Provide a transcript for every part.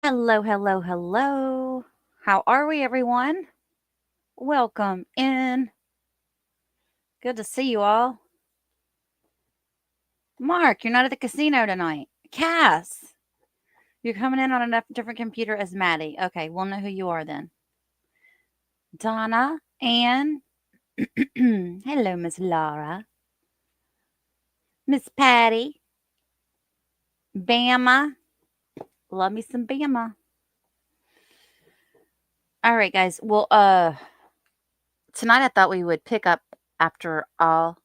Hello, hello, hello. How are we, everyone? Welcome in. Good to see you all. Mark, you're not at the casino tonight. Cass, you're coming in on a different computer as Maddie. Okay, we'll know who you are then. Donna, Ann. Hello, Miss Laura. Miss Patty. Bama. Love me some Bama. All right, guys. Well, tonight I thought we would pick up after the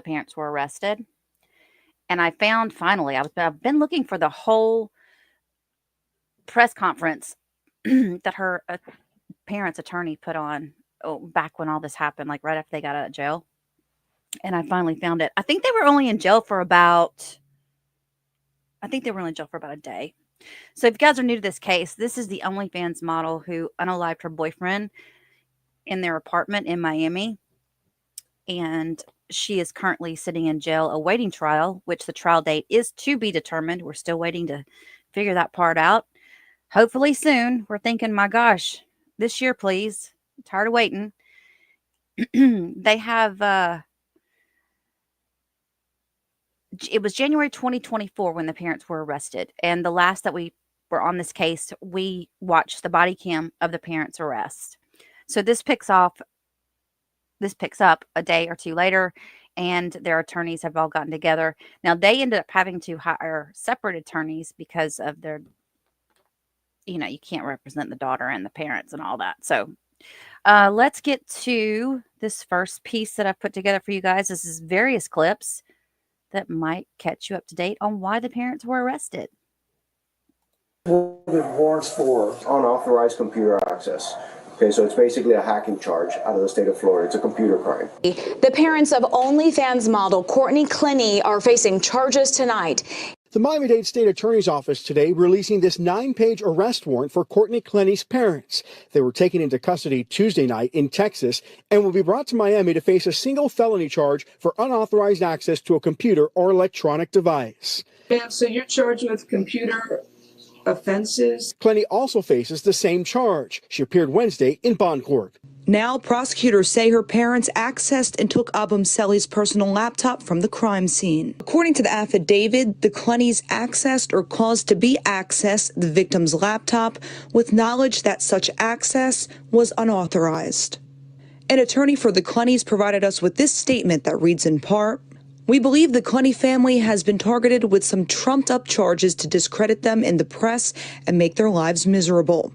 parents were arrested. And I found finally, I've been looking for the whole press conference that her parents' attorney put on back when all this happened, like right after they got out of jail. And I finally found it. I think they were only in jail for about a day. So if you guys are new to this case, this is the OnlyFans model who unalived her boyfriend in their apartment in Miami. And she is currently sitting in jail awaiting trial, which the trial date is to be determined. We're still waiting to figure that part out. Hopefully soon. We're thinking, my gosh, this year, please. I'm tired of waiting. They have, it was January 2024 when the parents were arrested. And the last that we were on this case, we watched the body cam of the parents' arrest. So this picks up a day or two later, and their attorneys have all gotten together. Now, they ended up having to hire separate attorneys because of their, you can't represent the daughter and the parents and all that. So let's get to this first piece that I've put together for you guys. This is various clips that might catch you up to date on why the parents were arrested. Warrants for unauthorized computer access. Okay, so it's basically a hacking charge out of the state of Florida. It's a computer crime. The parents of OnlyFans model Courtney Clenney are facing charges tonight. The Miami-Dade State Attorney's Office today releasing this 9-page arrest warrant for Courtney Clenney's parents. They were taken into custody Tuesday night in Texas and will be brought to Miami to face a single felony charge for unauthorized access to a computer or electronic device. Ma'am, so you're charged with computer offenses? Clenney also faces the same charge. She appeared Wednesday in bond court. Now, prosecutors say her parents accessed and took Obumseli's personal laptop from the crime scene. According to the affidavit, the Clenneys accessed or caused to be accessed the victim's laptop with knowledge that such access was unauthorized. An attorney for the Clenneys provided us with this statement that reads in part, "We believe the Clenney family has been targeted with some trumped-up charges to discredit them in the press and make their lives miserable.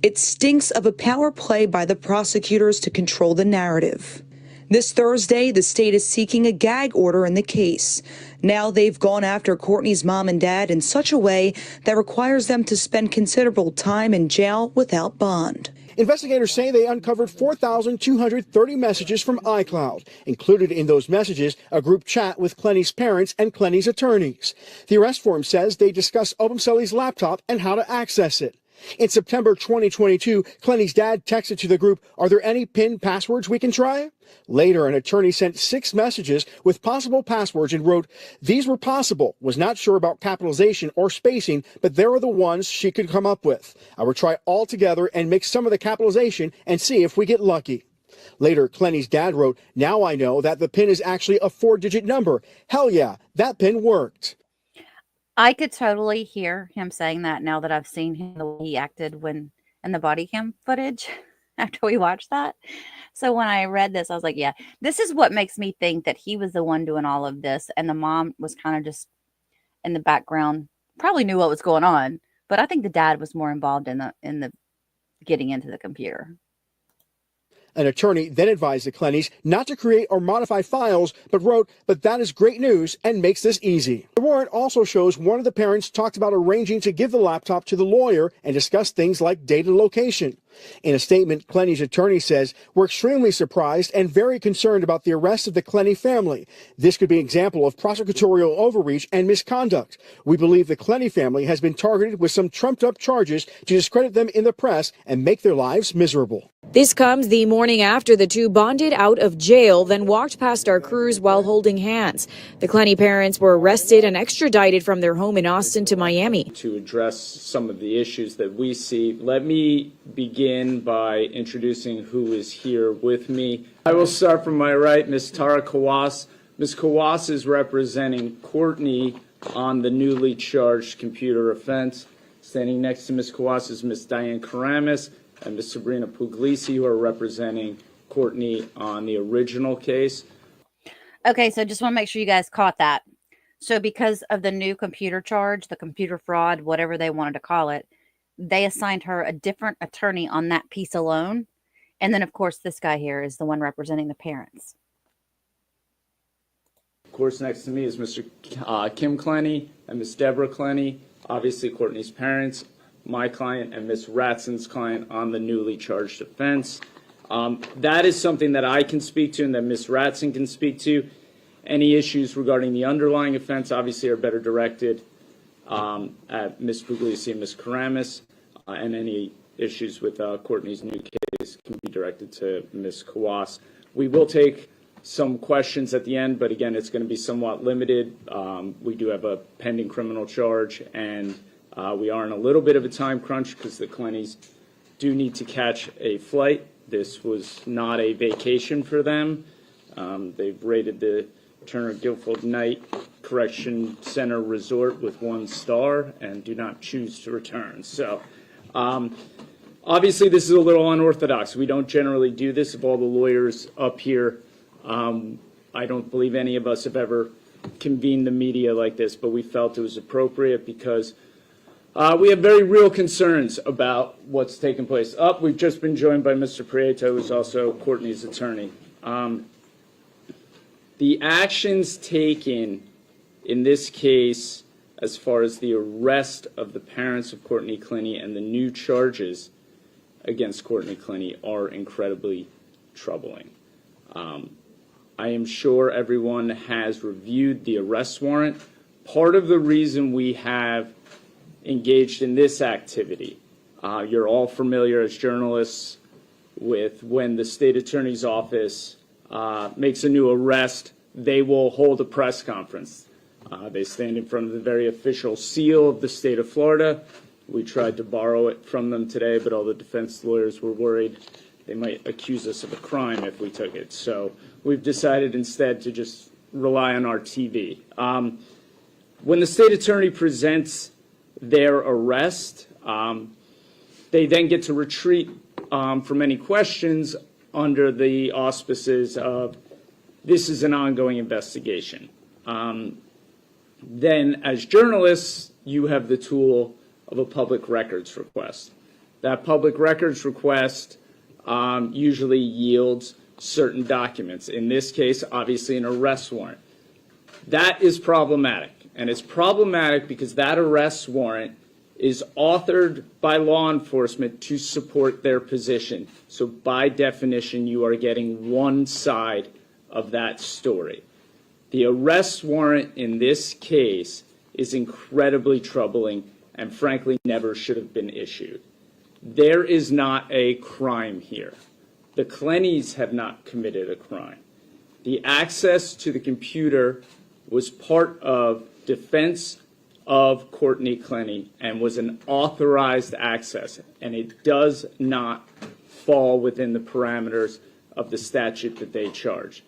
It stinks of a power play by the prosecutors to control the narrative." This Thursday, the state is seeking a gag order in the case. Now they've gone after Courtney's mom and dad in such a way that requires them to spend considerable time in jail without bond. Investigators say they uncovered 4,230 messages from iCloud. Included in those messages, a group chat with Clenney's parents and Clenney's attorneys. The arrest form says they discuss Obumseli's laptop and how to access it. In September 2022, Clenney's dad texted to the group, "Are there any PIN passwords we can try?" Later, an attorney sent 6 messages with possible passwords and wrote, "These were possible, was not sure about capitalization or spacing, but there are the ones she could come up with. I will try all together and mix some of the capitalization and see if we get lucky." Later, Clenney's dad wrote, "Now I know that the PIN is actually a 4-digit number. Hell yeah, that PIN worked." I could totally hear him saying that now that I've seen him, the way he acted when in the body cam footage after we watched that. So when I read this, I was like, yeah, this is what makes me think that he was the one doing all of this. And the mom was kind of just in the background, probably knew what was going on. But I think the dad was more involved in the getting into the computer. An attorney then advised the Clenneys not to create or modify files, but wrote, "But that is great news and makes this easy." The warrant also shows one of the parents talked about arranging to give the laptop to the lawyer and discuss things like data location. In a statement, Clenney's attorney says, "We're extremely surprised and very concerned about the arrest of the Clenney family. This could be an example of prosecutorial overreach and misconduct. We believe the Clenney family has been targeted with some trumped-up charges to discredit them in the press and make their lives miserable." This comes the morning after the two bonded out of jail, then walked past our crews while holding hands. The Clenney parents were arrested and extradited from their home in Austin to Miami. To address some of the issues that we see, let me begin by introducing who is here with me. I will start from my right, Ms. Tara Kawas. Ms. Kawas is representing Courtney on the newly charged computer offense. Standing next to Ms. Kawas is Ms. Diane Karamis and Ms. Sabrina Puglisi, who are representing Courtney on the original case. Okay, so just want to make sure you guys caught that. So because of the new computer charge, the computer fraud, whatever they wanted to call it, they assigned her a different attorney on that piece alone. And then, of course, this guy here is the one representing the parents. Of course, next to me is Mr. Kim Clenney and Ms. Deborah Clenney, obviously Courtney's parents, my client and Ms. Ratson's client on the newly charged offense. That is something that I can speak to and that Ms. Ratson can speak to. Any issues regarding the underlying offense obviously are better directed at Ms. Puglisi and Ms. Karamis, and any issues with Courtney's new case can be directed to Ms. Kawas. We will take some questions at the end, but again, it's going to be somewhat limited. We do have a pending criminal charge, and we are in a little bit of a time crunch because the Clenneys do need to catch a flight. This was not a vacation for them. They've rated the Turner Guilford Knight Correction Center Resort with 1 star and do not choose to return. So obviously this is a little unorthodox. We don't generally do this. Of all the lawyers up here, I don't believe any of us have ever convened the media like this, but we felt it was appropriate because we have very real concerns about what's taken place. We've just been joined by Mr. Prieto, who's also Courtney's attorney. The actions taken in this case, as far as the arrest of the parents of Courtney Clenney and the new charges against Courtney Clenney, are incredibly troubling. I am sure everyone has reviewed the arrest warrant. Part of the reason we have engaged in this activity, you're all familiar as journalists with when the state attorney's office makes a new arrest, they will hold a press conference. They stand in front of the very official seal of the state of Florida. We tried to borrow it from them today, but all the defense lawyers were worried they might accuse us of a crime if we took it. So we've decided instead to just rely on our TV. When the state attorney presents their arrest, they then get to retreat from any questions under the auspices of this is an ongoing investigation. Then as journalists, you have the tool of a public records request. That public records request usually yields certain documents. In this case, obviously an arrest warrant. That is problematic. And it's problematic because that arrest warrant is authored by law enforcement to support their position. So by definition, you are getting one side of that story. The arrest warrant in this case is incredibly troubling and frankly never should have been issued. There is not a crime here. The Clenneys have not committed a crime. The access to the computer was part of defense of Courtney Clenney and was an authorized access, and it does not fall within the parameters of the statute that they charge.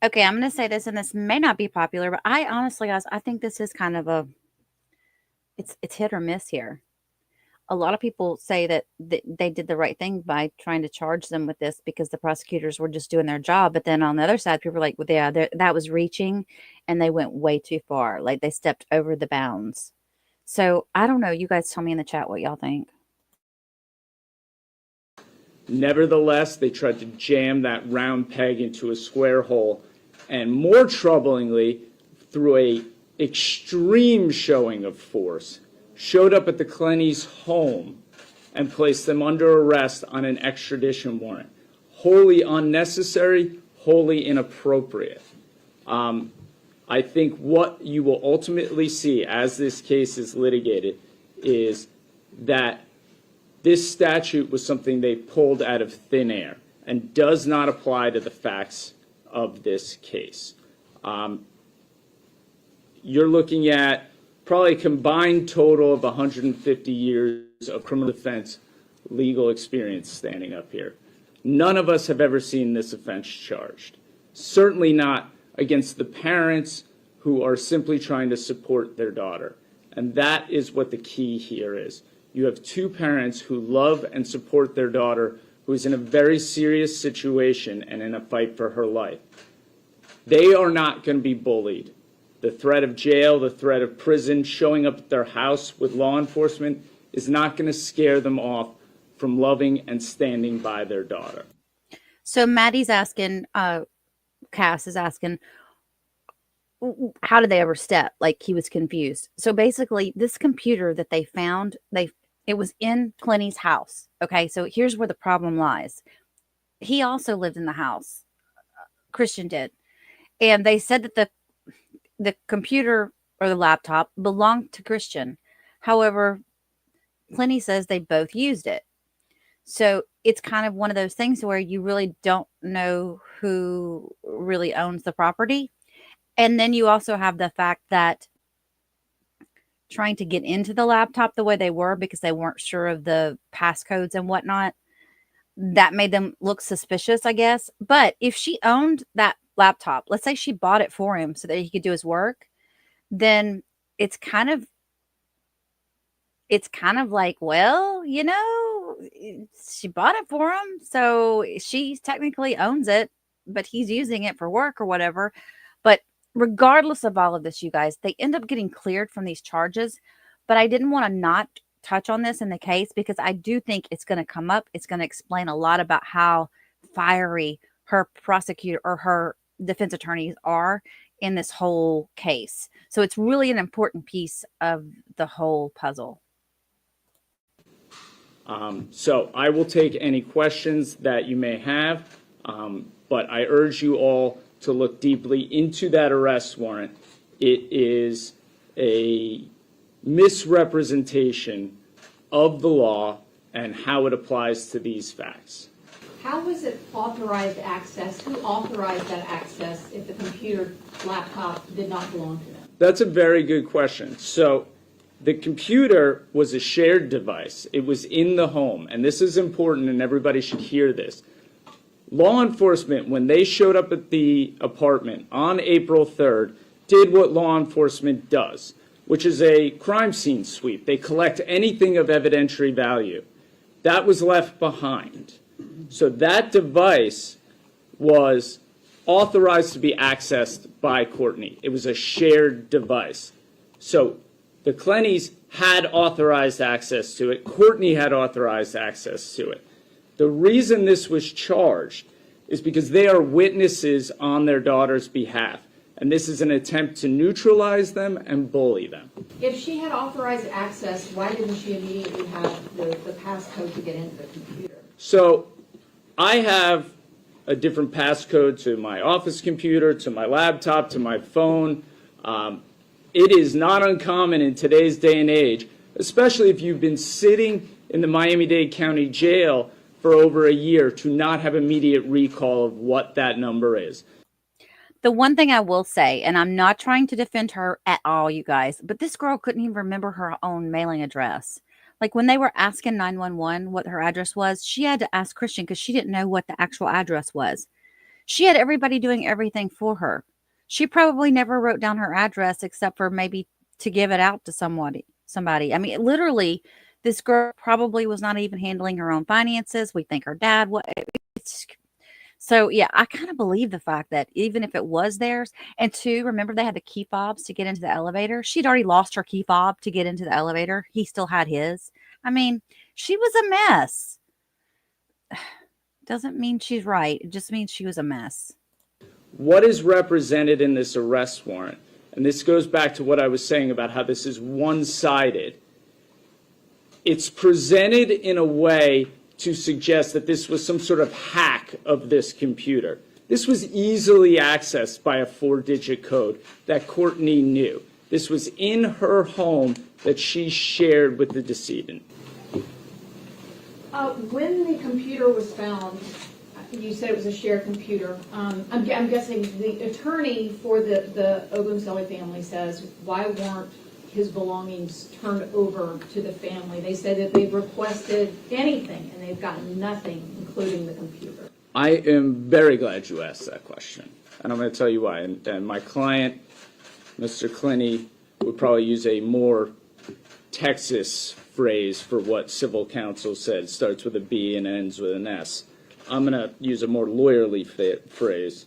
Okay, I'm going to say this, and this may not be popular, but I honestly, guys, I think this is kind of a, it's hit or miss here. A lot of people say that they did the right thing by trying to charge them with this because the prosecutors were just doing their job. But then on the other side, people are like, well, yeah, that was reaching and they went way too far. Like they stepped over the bounds. So I don't know. You guys tell me in the chat what y'all think. Nevertheless, they tried to jam that round peg into a square hole. And more troublingly, through a extreme showing of force, showed up at the Clenneys' home and place them under arrest on an extradition warrant. Wholly unnecessary, wholly inappropriate. I think what you will ultimately see as this case is litigated is that this statute was something they pulled out of thin air and does not apply to the facts of this case. You're looking at probably a combined total of 150 years of criminal defense legal experience standing up here. None of us have ever seen this offense charged. Certainly not against the parents who are simply trying to support their daughter. And that is what the key here is. You have two parents who love and support their daughter, who is in a very serious situation and in a fight for her life. They are not going to be bullied. The threat of jail, the threat of prison, showing up at their house with law enforcement is not going to scare them off from loving and standing by their daughter. So Maddie's asking, Cass is asking, how did they overstep? Like, he was confused. So basically, this computer that they found, it was in Clenney's house. Okay, so here's where the problem lies. He also lived in the house. Christian did. And they said that the computer or the laptop belonged to Christian. However, Clenney says they both used it. So it's kind of one of those things where you really don't know who really owns the property. And then you also have the fact that trying to get into the laptop the way they were because they weren't sure of the passcodes and whatnot, that made them look suspicious, I guess. But if she owned that laptop, let's say she bought it for him so that he could do his work, then it's kind of like, well, you know, she bought it for him, so she technically owns it, but he's using it for work or whatever. But regardless of all of this, you guys, they end up getting cleared from these charges. But I didn't want to not touch on this in the case because I do think it's going to come up. It's going to explain a lot about how fiery her prosecutor or her defense attorneys are in this whole case. So it's really an important piece of the whole puzzle. So I will take any questions that you may have, but I urge you all to look deeply into that arrest warrant. It is a misrepresentation of the law and how it applies to these facts. How was it authorized access? Who authorized that access if the computer laptop did not belong to them? That's a very good question. So the computer was a shared device. It was in the home, and this is important and everybody should hear this. Law enforcement, when they showed up at the apartment on April 3rd, did what law enforcement does, which is a crime scene sweep. They collect anything of evidentiary value. That was left behind. So that device was authorized to be accessed by Courtney. It was a shared device. So the Clenneys had authorized access to it. Courtney had authorized access to it. The reason this was charged is because they are witnesses on their daughter's behalf. And this is an attempt to neutralize them and bully them. If she had authorized access, why didn't she immediately have the passcode to get into the computer? So I have a different passcode to my office computer, to my laptop, to my phone. It is not uncommon in today's day and age, especially if you've been sitting in the Miami-Dade County Jail for over a year, to not have immediate recall of what that number is. The one thing I will say, and I'm not trying to defend her at all, you guys, but this girl couldn't even remember her own mailing address. Like when they were asking 911 what her address was, she had to ask Christian because she didn't know what the actual address was. She had everybody doing everything for her. She probably never wrote down her address except for maybe to give it out to somebody. I mean, literally, this girl probably was not even handling her own finances. We think her dad was. So, yeah, I kind of believe the fact that even if it was theirs, and two, remember they had the key fobs to get into the elevator. She'd already lost her key fob to get into the elevator. He still had his. I mean, she was a mess. Doesn't mean she's right. It just means she was a mess. What is represented in this arrest warrant, and this goes back to what I was saying about how this is one-sided, it's presented in a way to suggest that this was some sort of hack of this computer. This was easily accessed by a 4-digit code that Courtney knew. This was in her home that she shared with the decedent. When the computer was found, you said it was a shared computer. I'm guessing the attorney for the Obumseli family says, why weren't his belongings turned over to the family? They said that they've requested anything and they've gotten nothing, including the computer. I am very glad you asked that question, and I'm going to tell you why. And my client, Mr. Clenney, would probably use a more Texas phrase for what civil counsel said. It starts with a B and ends with an S. I'm going to use a more lawyerly phrase.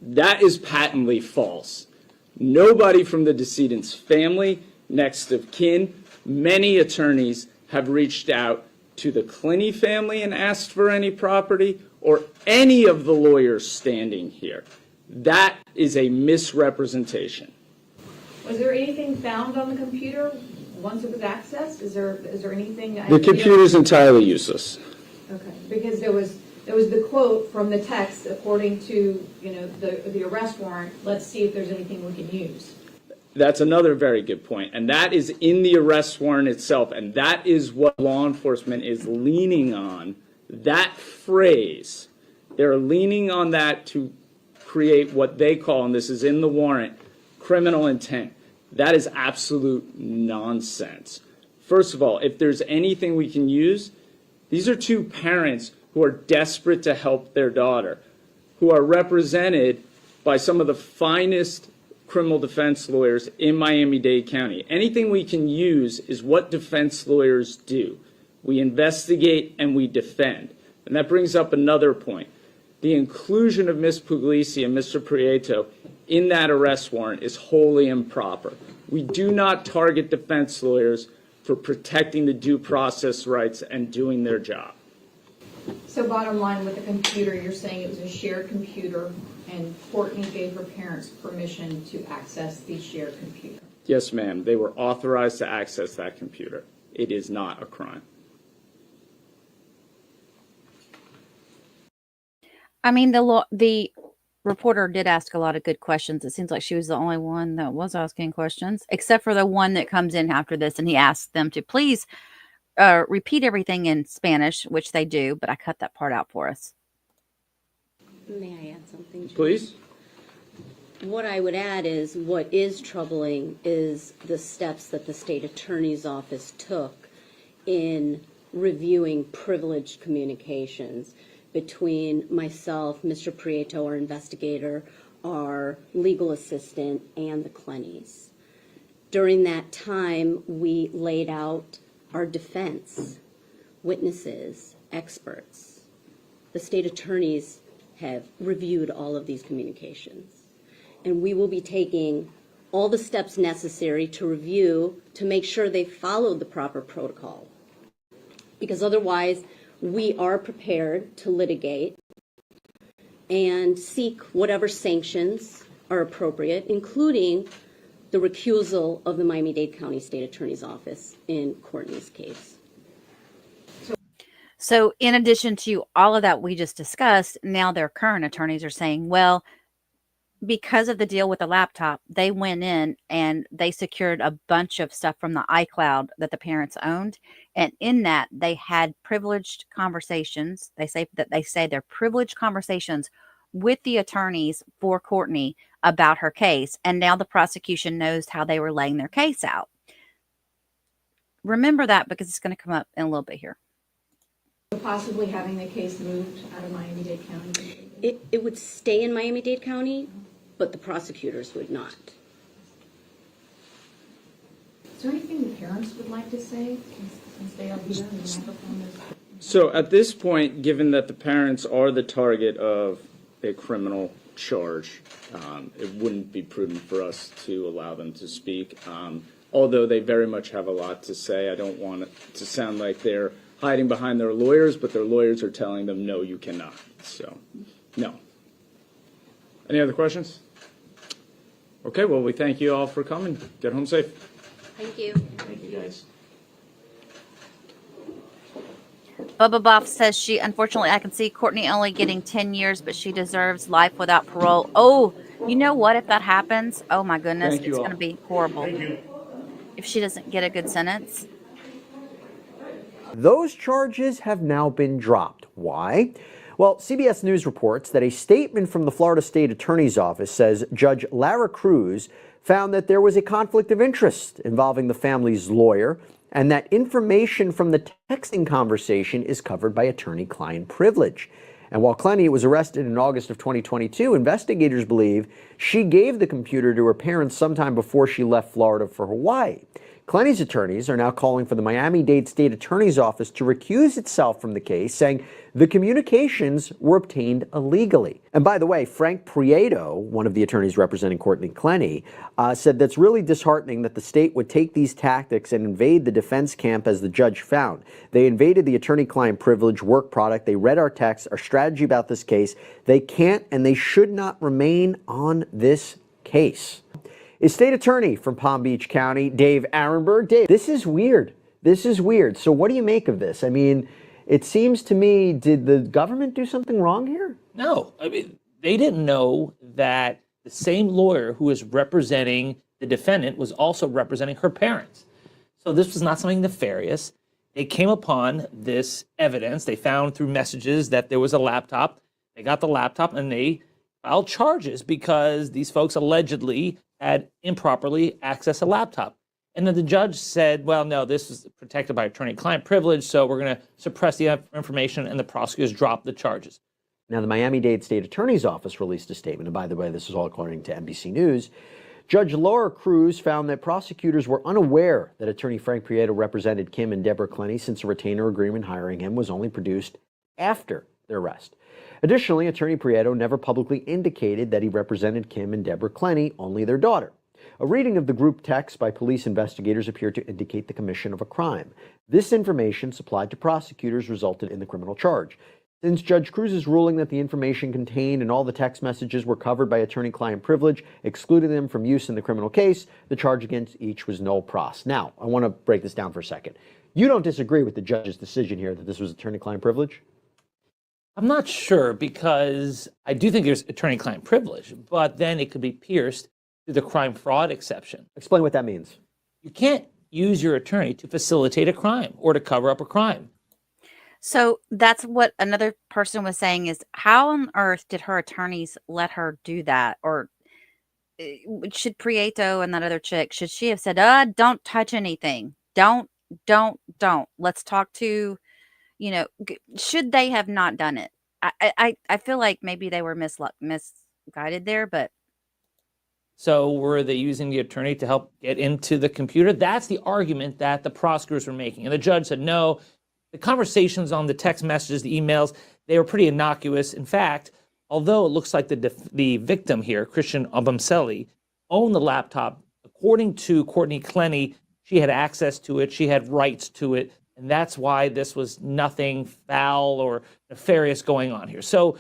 That is patently false. Nobody from the decedent's family, next of kin, many attorneys have reached out to the Clenney family and asked for any property, or any of the lawyers standing here. That is a misrepresentation. Was there anything found on the computer once it was accessed? Is there anything? The computer is entirely useless. Okay, because there was the quote from the text, according to the arrest warrant. Let's see if there's anything we can use. That's another very good point, and that is in the arrest warrant itself, and that is what law enforcement is leaning on. That phrase, they're leaning on that to create what they call, and this is in the warrant, criminal intent. That is absolute nonsense. First of all, if there's anything we can use, these are two parents who are desperate to help their daughter, who are represented by some of the finest criminal defense lawyers in Miami-Dade County. Anything we can use is what defense lawyers do. We investigate and we defend. And that brings up another point. The inclusion of Ms. Puglisi and Mr. Prieto in that arrest warrant is wholly improper. We do not target defense lawyers for protecting the due process rights and doing their job. So bottom line, with the computer, you're saying it was a shared computer and Courtney gave her parents permission to access the shared computer? Yes, ma'am. They were authorized to access that computer. It is not a crime. I mean, the reporter did ask a lot of good questions. It seems like she was the only one that was asking questions, except for the one that comes in after this, and he asked them to please repeat everything in Spanish, which they do, but I cut that part out for us. May I add something? Please. What I would add is what is troubling is the steps that the state attorney's office took in reviewing privileged communications between myself, Mr. Prieto, our investigator, our legal assistant, and the Clenneys. During that time, we laid out our defense, witnesses, experts. The state attorneys have reviewed all of these communications. And we will be taking all the steps necessary to review to make sure they followed the proper protocol. Because otherwise, we are prepared to litigate and seek whatever sanctions are appropriate, including the recusal of the Miami-Dade County State Attorney's Office in Courtney's case. So in addition to all of that we just discussed, now their current attorneys are saying, well, because of the deal with the laptop, they went in and they secured a bunch of stuff from the iCloud that the parents owned. And in that, they had privileged conversations. They say they're privileged conversations with the attorneys for Courtney about her case. And now the prosecution knows how they were laying their case out. Remember that, because it's going to come up in a little bit here. Possibly having the case moved out of Miami-Dade County? It would stay in Miami-Dade County, but the prosecutors would not. Is there anything the parents would like to say, since they are here and the microphone is... So at this point, given that the parents are the target of a criminal charge, it wouldn't be prudent for us to allow them to speak. Although they very much have a lot to say, I don't want it to sound like they're hiding behind their lawyers, but their lawyers are telling them, no, you cannot. So, no. Any other questions? Okay, well, we thank you all for coming. Get home safe. Thank you. Thank you, guys. Bubba Boff says unfortunately, I can see Courtney only getting 10 years, but she deserves life without parole. Oh, you know what? If that happens, oh my goodness, it's going to be horrible. If she doesn't get a good sentence. Those charges have now been dropped. Why? Well, CBS News reports that a statement from the Florida State Attorney's Office says Judge Lara Cruz found that there was a conflict of interest involving the family's lawyer, and that information from the texting conversation is covered by attorney-client privilege. And while Clenney was arrested in August of 2022, investigators believe she gave the computer to her parents sometime before she left Florida for Hawaii. Clenney's attorneys are now calling for the Miami-Dade State Attorney's Office to recuse itself from the case, saying the communications were obtained illegally. And by the way, Frank Prieto, one of the attorneys representing Courtney Clenney, said that's really disheartening that the state would take these tactics and invade the defense camp as the judge found. They invaded the attorney-client privilege work product. They read our text, our strategy about this case. They can't and they should not remain on this case. Is State Attorney from Palm Beach County, Dave Arenberg. Dave, this is weird. This is weird. So what do you make of this? I mean, it seems to me, did the government do something wrong here? No. I mean, they didn't know that the same lawyer who was representing the defendant was also representing her parents. So this was not something nefarious. They came upon this evidence. They found through messages that there was a laptop. They got the laptop and they filed charges because these folks allegedly had improperly accessed a laptop. And then the judge said, well, no, this is protected by attorney-client privilege, so we're going to suppress the information, and the prosecutors dropped the charges. Now, the Miami-Dade State Attorney's Office released a statement, and by the way, this is all according to NBC News. Judge Lara Cruz found that prosecutors were unaware that attorney Frank Prieto represented Kim and Deborah Clenney since a retainer agreement hiring him was only produced after their arrest. Additionally, attorney Prieto never publicly indicated that he represented Kim and Deborah Clenney, only their daughter. A reading of the group text by police investigators appeared to indicate the commission of a crime. This information supplied to prosecutors resulted in the criminal charge. Since Judge Cruz's ruling that the information contained in all the text messages were covered by attorney-client privilege, excluding them from use in the criminal case, the charge against each was nol pros. Now, I want to break this down for a second. You don't disagree with the judge's decision here that this was attorney-client privilege? I'm not sure, because I do think there's attorney-client privilege, but then it could be pierced through the crime fraud exception. Explain what that means. You can't use your attorney to facilitate a crime or to cover up a crime. So that's what another person was saying, is how on earth did her attorneys let her do that? Or should Prieto and that other chick, should she have said, don't touch anything. Don't. Let's talk to, should they have not done it? I feel like maybe they were misguided there, but. So were they using the attorney to help get into the computer? That's the argument that the prosecutors were making. And the judge said, no, the conversations on the text messages, the emails, they were pretty innocuous. In fact, although it looks like the victim here, Christian Obumseli, owned the laptop, according to Courtney Clenney, she had access to it, she had rights to it, and that's why this was nothing foul or nefarious going on here. So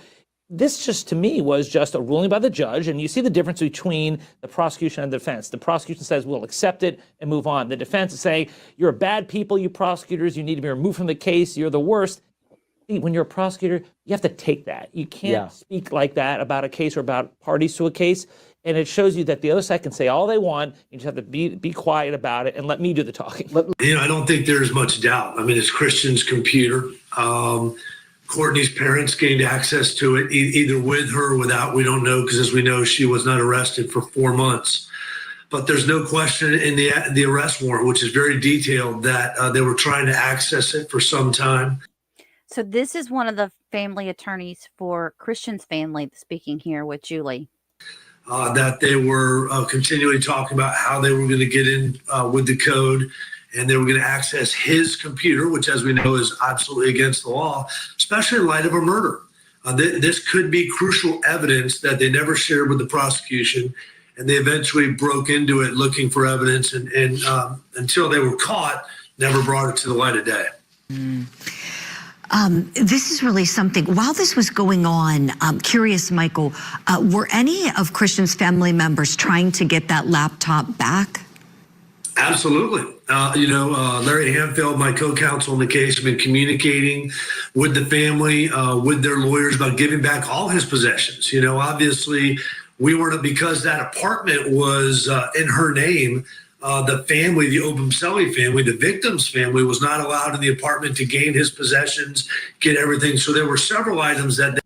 this just, to me, was just a ruling by the judge, and you see the difference between the prosecution and the defense. The prosecution says, we'll accept it and move on. The defense is saying, you're bad people, you prosecutors, you need to be removed from the case, you're the worst. See, when you're a prosecutor, you have to take that. You can't speak like that about a case or about parties to a case, and it shows you that the other side can say all they want, you just have to be quiet about it and let me do the talking. I don't think there's much doubt. I mean, it's Christian's computer. Courtney's parents gained access to it, either with her or without. We don't know, because as we know, she was not arrested for 4 months. But there's no question in the arrest warrant, which is very detailed, that they were trying to access it for some time. So this is one of the family attorneys for Christian's family speaking here with Julie. That they were continually talking about how they were going to get in with the code, and they were going to access his computer, which, as we know, is absolutely against the law, especially in light of a murder. This could be crucial evidence that they never shared with the prosecution, and they eventually broke into it looking for evidence, and until they were caught, never brought it to the light of day. This is really something. While this was going on, I'm curious, Michael, were any of Christian's family members trying to get that laptop back? Absolutely. Larry Hanfield, my co-counsel in the case, have been communicating with the family, with their lawyers about giving back all his possessions. Obviously, we weren't, because that apartment was in her name. The family, the Obumseli family, the victim's family, was not allowed in the apartment to gain his possessions, get everything. So there were several items that.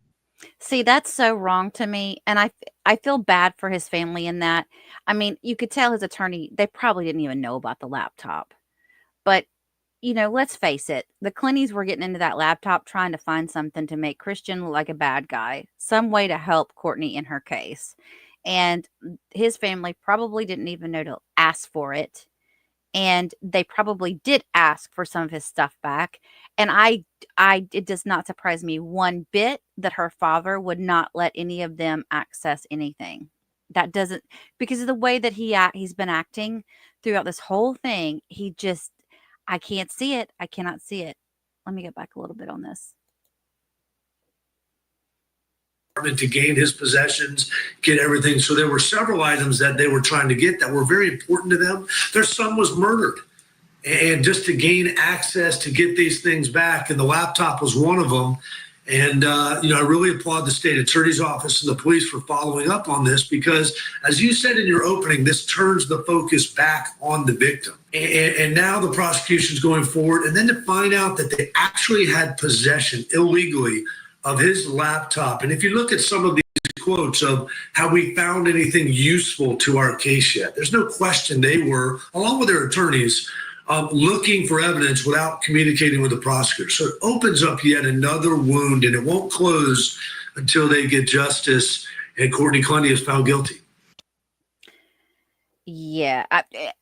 See, that's so wrong to me. And I feel bad for his family in that. I mean, you could tell his attorney, they probably didn't even know about the laptop. But, let's face it. The Clenneys were getting into that laptop trying to find something to make Christian look like a bad guy, some way to help Courtney in her case. And his family probably didn't even know to ask for it. And they probably did ask for some of his stuff back. And it does not surprise me one bit that her father would not let any of them access anything. That doesn't, because of the way that he's been acting throughout this whole thing. I can't see it. I cannot see it. Let me go back a little bit on this. To gain his possessions, get everything. So there were several items that they were trying to get that were very important to them. Their son was murdered. And just to gain access to get these things back, and the laptop was one of them. And, I really applaud the state attorney's office and the police for following up on this, because, as you said in your opening, this turns the focus back on the victim. And now the prosecution's going forward. And then to find out that they actually had possession illegally of his laptop. And if you look at some of these quotes of how we found anything useful to our case yet, there's no question they were, along with their attorneys, looking for evidence without communicating with the prosecutor. So it opens up yet another wound, and it won't close until they get justice and Courtney Clenney is found guilty. Yeah.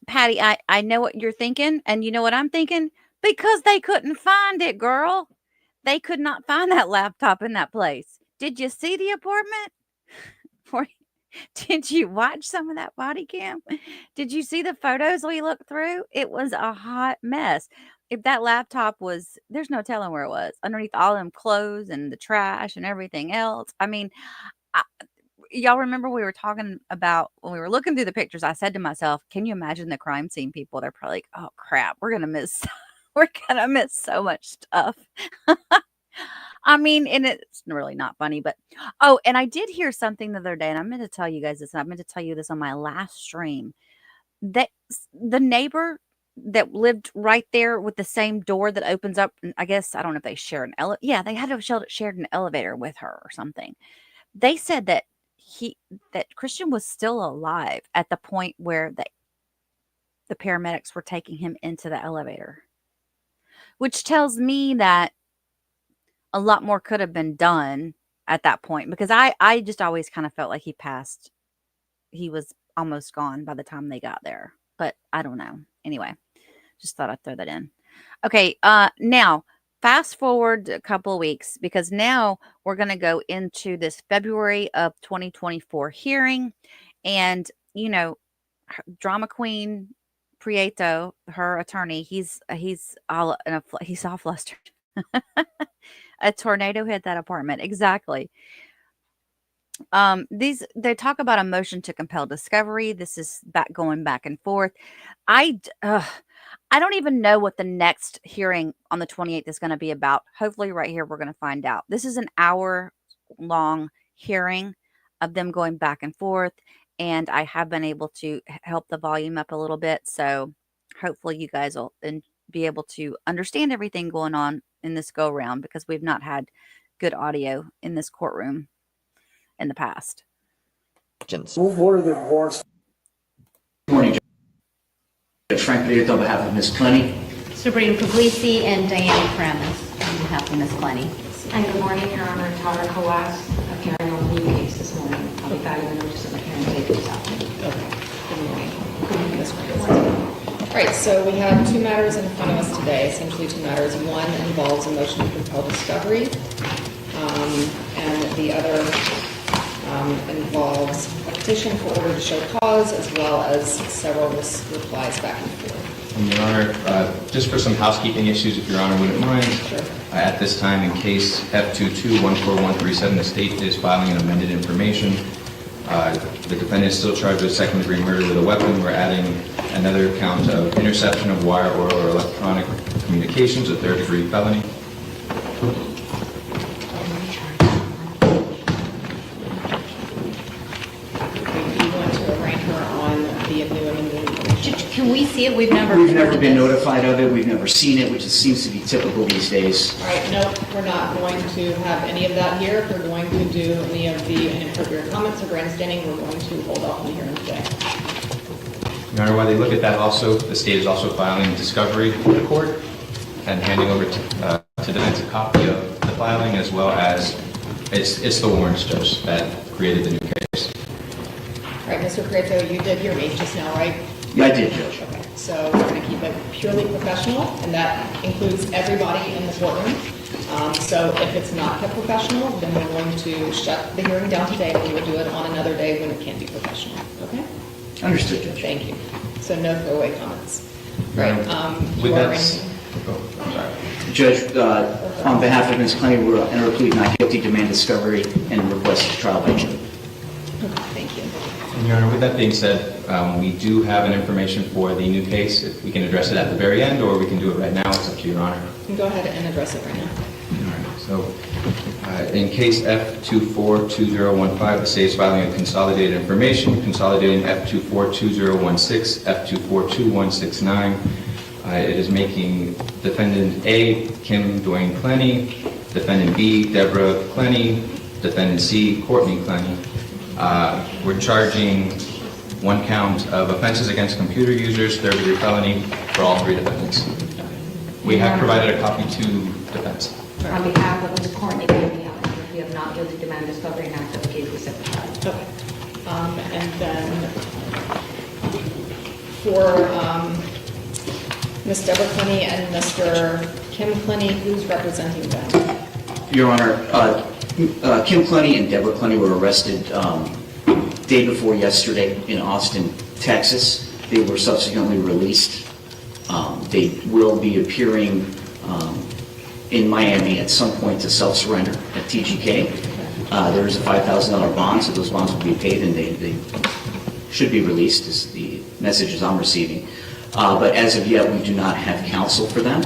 Patty, I know what you're thinking. And you know what I'm thinking? Because they couldn't find it, girl. They could not find that laptop in that place. Did you see the apartment? Did you watch some of that body cam? Did you see the photos we looked through? It was a hot mess. If that laptop was, there's no telling where it was, underneath all them clothes and the trash and everything else. I mean, y'all remember we were talking about, when we were looking through the pictures, I said to myself, can you imagine the crime scene people? They're probably like, oh crap, we're going to miss so much stuff. I mean, and it's really not funny, but, oh, and I did hear something the other day, and I meant to tell you guys this, and I meant to tell you this on my last stream, that the neighbor that lived right there with the same door that opens up, and I guess, I don't know if they share an elevator. Yeah, they had to have shared an elevator with her or something. They said that that Christian was still alive at the point where the paramedics were taking him into the elevator, which tells me that a lot more could have been done at that point, because I just always kind of felt like he was almost gone by the time they got there, but I don't know. Anyway, just thought I'd throw that in. Okay. Now fast forward a couple of weeks, because now we're going to go into this February of 2024 hearing, and, drama queen Prieto, her attorney, he's all flustered. A tornado hit that apartment. Exactly. They talk about a motion to compel discovery. This is going back and forth. I don't even know what the next hearing on the 28th is going to be about. Hopefully right here, we're going to find out. This is an hour-long hearing of them going back and forth, and I have been able to help the volume up a little bit. So hopefully you guys will be able to understand everything going on in this go round, because we've not had good audio in this courtroom in the past. What are the warrants? Good morning, Judge Frank Prieto on behalf of Ms. Clenney. Sabrina Puglisi and Diane Kramis on behalf of Ms. Clenney. And good morning, Your Honor. Tara Colas, appearing on the new case this morning. I'll be filing the notice of appearance later this afternoon. Okay. Good morning. Good morning, Ms. Clenney. All right, so we have two matters in front of us today, essentially two matters. One involves a motion to compel discovery, and the other involves a petition for order to show cause, as well as several replies back and forth. And Your Honor, just for some housekeeping issues, if Your Honor wouldn't mind, sure. At this time, in case F2214137, the state is filing an amended information. The defendant is still charged with second-degree murder with a weapon. We're adding another count of interception of wire, oral, or electronic communications, a third-degree felony. Can we see it? We've never been notified of it. We've never seen it, which seems to be typical these days. All right, no, we're not going to have any of that here. If we're going to do any of the inappropriate comments or grandstanding, we're going to hold off on the hearing today. Your Honor, while they look at that also, the state is also filing discovery for the court and handing over to defense a copy of the filing, as well as it's the warrants, Judge, that created the new case. All right, Mr. Creto, you did hear me just now, right? Yeah, I did, Judge. Okay, so we're going to keep it purely professional, and that includes everybody in the courtroom. So if it's not kept professional, then we're going to shut the hearing down today, and we will do it on another day when it can be professional. Okay? Understood, Judge. Thank you. So no throwaway comments. Right. With that, Judge, on behalf of Ms. Clenney, we're enter a plea not guilty, demand discovery, and request trial by jury. Okay, thank you. And Your Honor, with that being said, we do have an information for the new case. If we can address it at the very end, or we can do it right now. It's up to Your Honor. You can go ahead and address it right now. All right. So, in case F242015, the state is filing a consolidated information, consolidating F242016, F242169. It is making defendant A, Kim Dwayne Clenney, defendant B, Deborah Clenney, defendant C, Courtney Clenney. We're charging one count of offenses against computer users, third-degree felony for all three defendants. We have provided a copy to defense. On behalf of Ms. Courtney Tailor, we have not guilty demand discovery and act of the case we set for trial. Okay. And then for Ms. Deborah Clenney and Mr. Kim Clenney, who's representing them? Your Honor, Kim Clenney and Deborah Clenney were arrested day before yesterday in Austin, Texas. They were subsequently released. They will be appearing in Miami at some point to self-surrender at TGK. There is a $5,000 bond, so those bonds will be paid and they should be released, is the messages I'm receiving. But as of yet, we do not have counsel for them.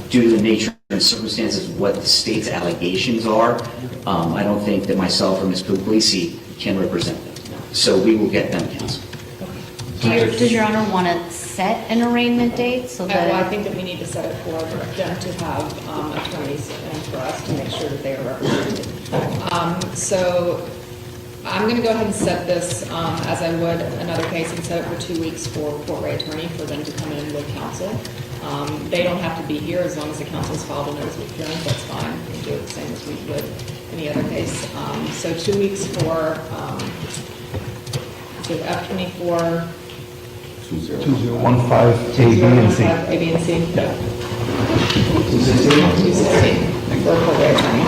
Due to the nature and circumstances of what the state's allegations are, I don't think that myself or Ms. Puglisi can represent them. So we will get them counsel. Does Your Honor want to set an arraignment date so that? Well, I think that we need to set it for them to have attorneys and for us to make sure that they are represented. So I'm going to go ahead and set this as I would another case and set it for 2 weeks for court-rate attorney for them to come in with counsel. They don't have to be here as long as the counsel has filed a notice of appearance. That's fine. We do it the same as we would any other case. So 2 weeks for F24. 2015 A, B, and C. A, B, and C? Yeah. 216 for court-rate attorney.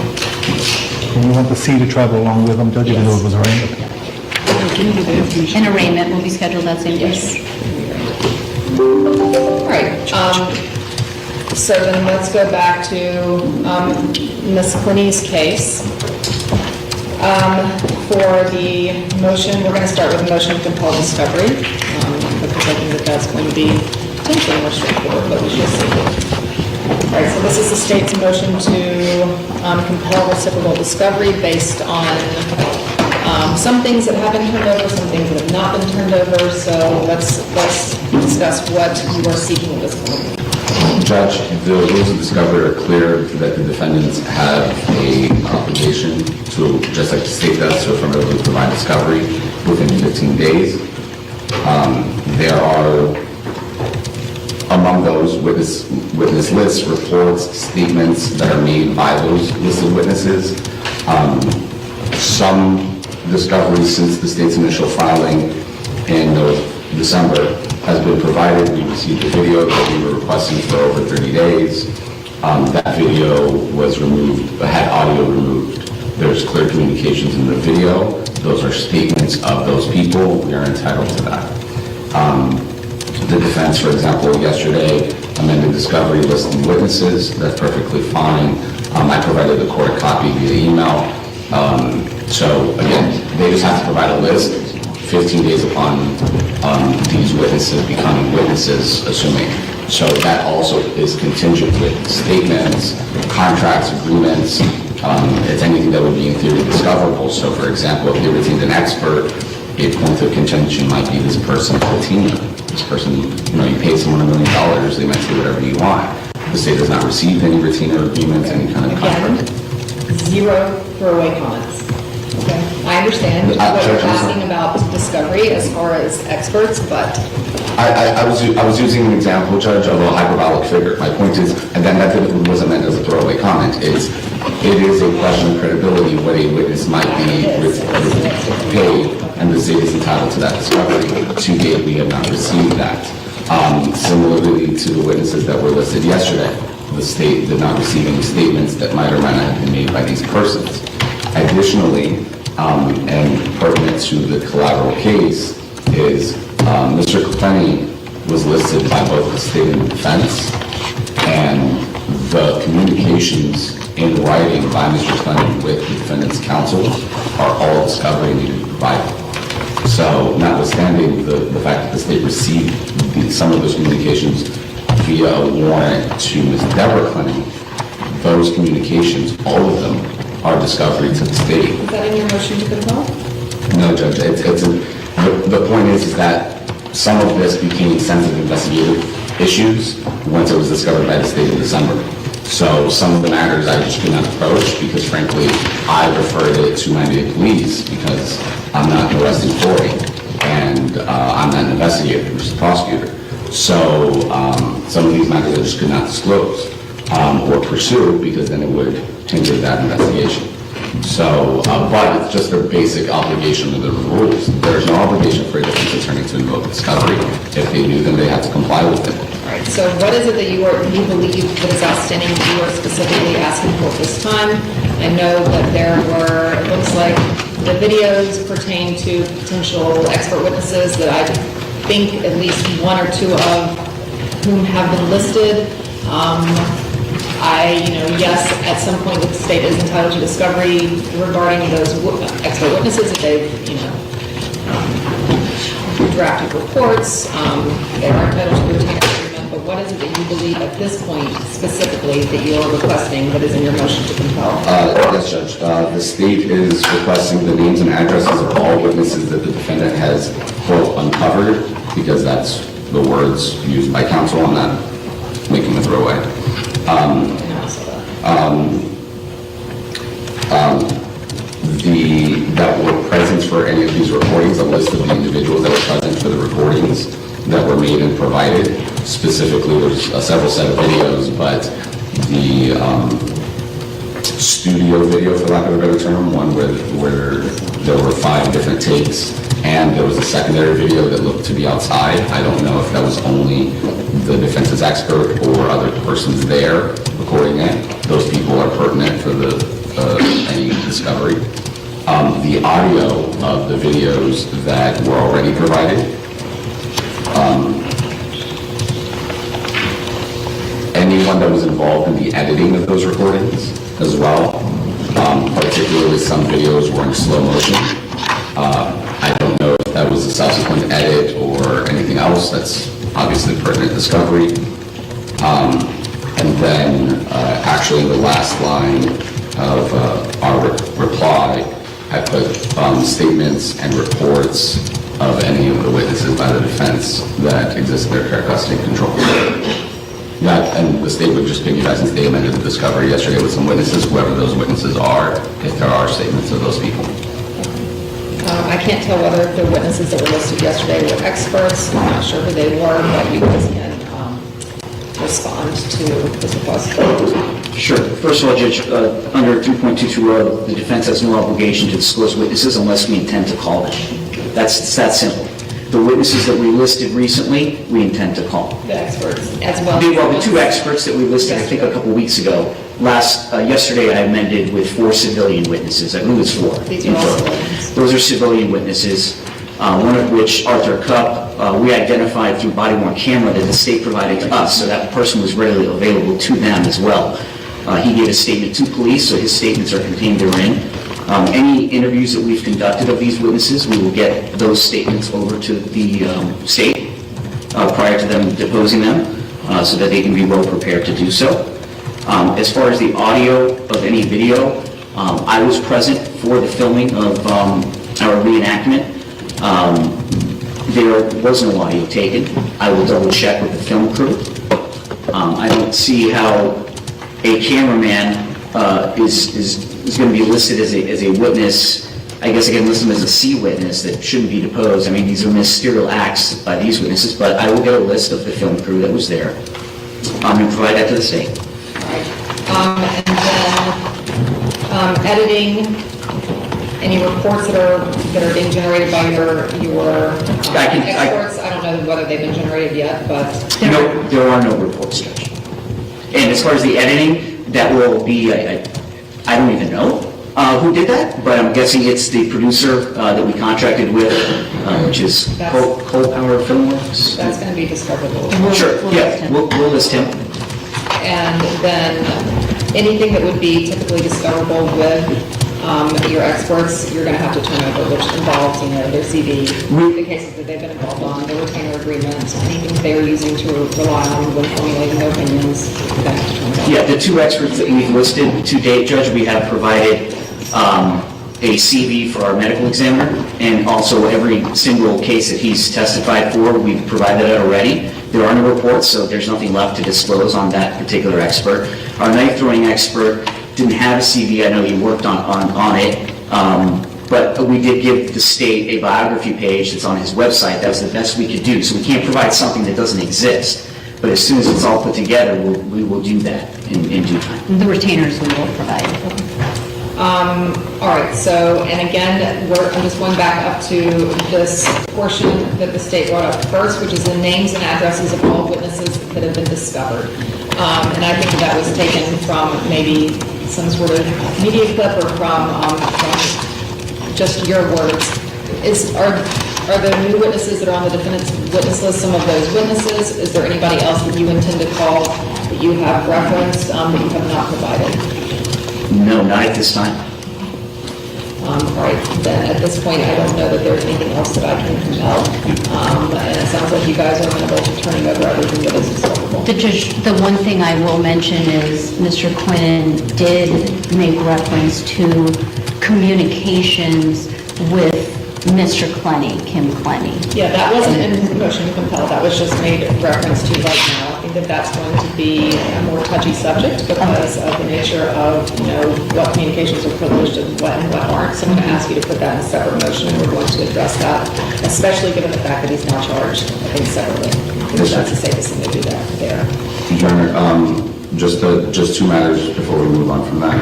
And you want the C to travel along with them, Judge, even though it was arraigned? An arraignment will be scheduled that same day. All right. So then let's go back to Ms. Clenney's case. For the motion, we're going to start with a motion to compel discovery, because I think that that's going to be potentially more straightforward, but we shall see. All right, so this is the state's motion to compel reciprocal discovery based on some things that have been turned over, some things that have not been turned over. So let's discuss what you are seeking at this point. Judge, the rules of discovery are clear that the defendants have a obligation to, just like the state does, to affirmatively provide discovery within 15 days. There are, among those witness lists, reports, statements that are made by those listed witnesses. Some discovery since the state's initial filing in December has been provided. We received a video that we were requesting for over 30 days. That video was removed, had audio removed. There's clear communications in the video. Those are statements of those people. We are entitled to that. The defense, for example, yesterday amended discovery listing witnesses. That's perfectly fine. I provided the court a copy via email. So again, they just have to provide a list 15 days upon these witnesses becoming witnesses, assuming. So that also is contingent with statements, contracts, agreements. It's anything that would be in theory discoverable. So for example, if they retained an expert, a point of contention might be this person's patina. This person, you paid someone $1 million, they might say whatever you want. The state has not received any retainer agreements, any kind of contract. Zero throwaway comments. Okay, I understand what you're asking about discovery as far as experts, but I was using an example, Judge, of a hyperbolic figure. My point is, and then that wasn't meant as a throwaway comment, it is a question of credibility what a witness might be paid, and the state is entitled to that discovery. To date, we have not received that. Similarly to the witnesses that were listed yesterday, the state did not receive any statements that might or might not have been made by these persons. Additionally, and pertinent to the collateral case, is Mr. Clenney was listed by both the state and the defense, and the communications in writing by Mr. Clenney with the defendant's counsel are all discovery needed to be provided. So, notwithstanding the fact that the state received some of those communications via a warrant to Ms. Deborah Clenney, those communications, all of them, are discovery to the state. is that in your motion to compel? No, Judge. The point is that some of this became sensitive investigative issues once it was discovered by the state in December. So some of the matters I just could not approach because, frankly, I referred it to Miami Police because I'm not an arresting authority and I'm not an investigator, I'm just a prosecutor. So some of these matters I just could not disclose or pursue because then it would hinder that investigation. So, but it's just a basic obligation of the rules. There's no obligation for a defense attorney to invoke discovery. If they do, then they have to comply with it. All right, so what is it that you believe that is outstanding that you are specifically asking for this time? I know that there were, it looks like the videos pertain to potential expert witnesses that I think at least one or two of whom have been listed. Yes, at some point the state is entitled to discovery regarding those expert witnesses if they've, drafted reports. They are entitled to retain agreement, but what is it that you believe at this point specifically that you are requesting that is in your motion to compel? Yes, Judge. The state is requesting the names and addresses of all witnesses that the defendant has, quote, uncovered, because that's the words used by counsel. I'm not making a throwaway. That were present for any of these recordings, a list of the individuals that were present for the recordings that were made and provided. Specifically, there's several set of videos, but the studio video, for lack of a better term, one where there were 5 different takes, and there was a secondary video that looked to be outside. I don't know if that was only the defense's expert or other persons there recording it. Those people are pertinent for any discovery. The audio of the videos that were already provided. Anyone that was involved in the editing of those recordings as well. Particularly some videos were in slow motion. I don't know if that was a subsequent edit or anything else. That's obviously pertinent discovery. And then actually in the last line of our reply, I put statements and reports of any of the witnesses by the defense that exist in their care, custody, and control. That, and the state would just piggyback since they amended the discovery yesterday with some witnesses, whoever those witnesses are, if there are statements of those people. I can't tell whether the witnesses that were listed yesterday were experts. I'm not sure who they were, but you guys can respond to this request. Sure. First of all, Judge, under 3.22, the defense has no obligation to disclose witnesses unless we intend to call them. It's that simple. The witnesses that we listed recently, we intend to call. The experts as well. Well, the 2 experts that we listed, I think, a couple weeks ago. Yesterday, I amended with 4 civilian witnesses. I believe it's 4. These are all civilians. Those are civilian witnesses. One of which, Arthur Cupp, we identified through body-worn camera that the state provided to us, so that person was readily available to them as well. He gave a statement to police, so his statements are contained therein. Any interviews that we've conducted of these witnesses, we will get those statements over to the state prior to them deposing them so that they can be well prepared to do so. As far as the audio of any video, I was present for the filming of our reenactment. There was no audio taken. I will double check with the film crew. I don't see how a cameraman is going to be listed as a witness. I guess I can list him as a C witness that shouldn't be deposed. I mean, these are ministerial acts by these witnesses, but I will get a list of the film crew that was there and provide that to the state. And then editing, any reports that are being generated by your experts. I don't know whether they've been generated yet, but No, there are no reports, Judge. And as far as the editing, that will be, I don't even know who did that, but I'm guessing it's the producer that we contracted with, which is Coal Power Filmworks. that's going to be discoverable. Sure, yeah, we'll list him. And then anything that would be typically discoverable with your experts, you're going to have to turn over, which involves, their CV, the cases that they've been involved on, the retainer agreements, anything they were using to rely on when formulating their opinions. You're going to have to turn it over. Yeah, the two experts that we've listed to date, Judge, we have provided a CV for our medical examiner, and also every single case that he's testified for, we've provided that already. There are no reports, so there's nothing left to disclose on that particular expert. Our knife throwing expert didn't have a CV. I know he worked on it, but we did give the state a biography page that's on his website. That was the best we could do. So we can't provide something that doesn't exist. But as soon as it's all put together, we will do that in due time. The retainers we will provide. All right, so, and again, I'm just going back up to this portion that the state brought up first, which is the names and addresses of all witnesses that have been discovered. And I think that was taken from maybe some sort of media clip or from just your words. Are the new witnesses that are on the defendant's witness list some of those witnesses? Is there anybody else that you intend to call that you have referenced that you have not provided? No, not at this time. All right, then at this point, I don't know that there's anything else that I can compel. And it sounds like you guys are amenable to turning over everything that is discoverable. The one thing I will mention is Mr. Quinn did make reference to communications with Mr. Clenney, Kim Clenney. Yeah, that wasn't in motion to compel. That was just made reference to right now. I think that that's going to be a more touchy subject because of the nature of, what communications are privileged and what aren't. So I'm going to ask you to put that in a separate motion, and we're going to address that, especially given the fact that he's now charged, I think, separately. I think that's the safest thing to do that there. Your Honor, just two matters before we move on from that.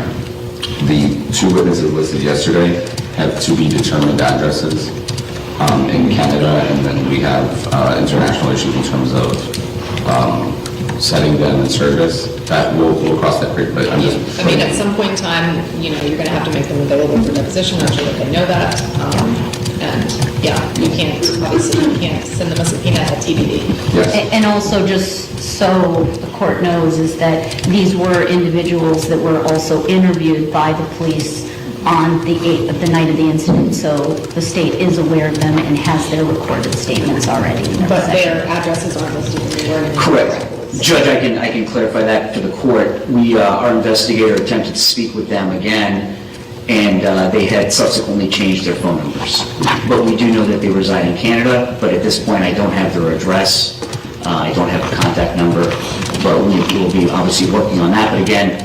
The two witnesses listed yesterday have to be determined addresses in Canada, and then we have international issues in terms of setting them in service. That we'll cross that bridge, but I'm just... I mean, at some point in time, you're going to have to make them available for deposition. I'm sure that they know that. And yeah, you can't send them a subpoena at TBD. Yes. And also, just so the court knows, is that these were individuals that were also interviewed by the police on the night of the incident, so the state is aware of them and has their recorded statements already. But their addresses aren't listed anywhere. Correct. Judge, I can clarify that to the court. Our investigator attempted to speak with them again, and they had subsequently changed their phone numbers. But we do know that they reside in Canada, but at this point I don't have their address. I don't have a contact number, but we will be obviously working on that. But again,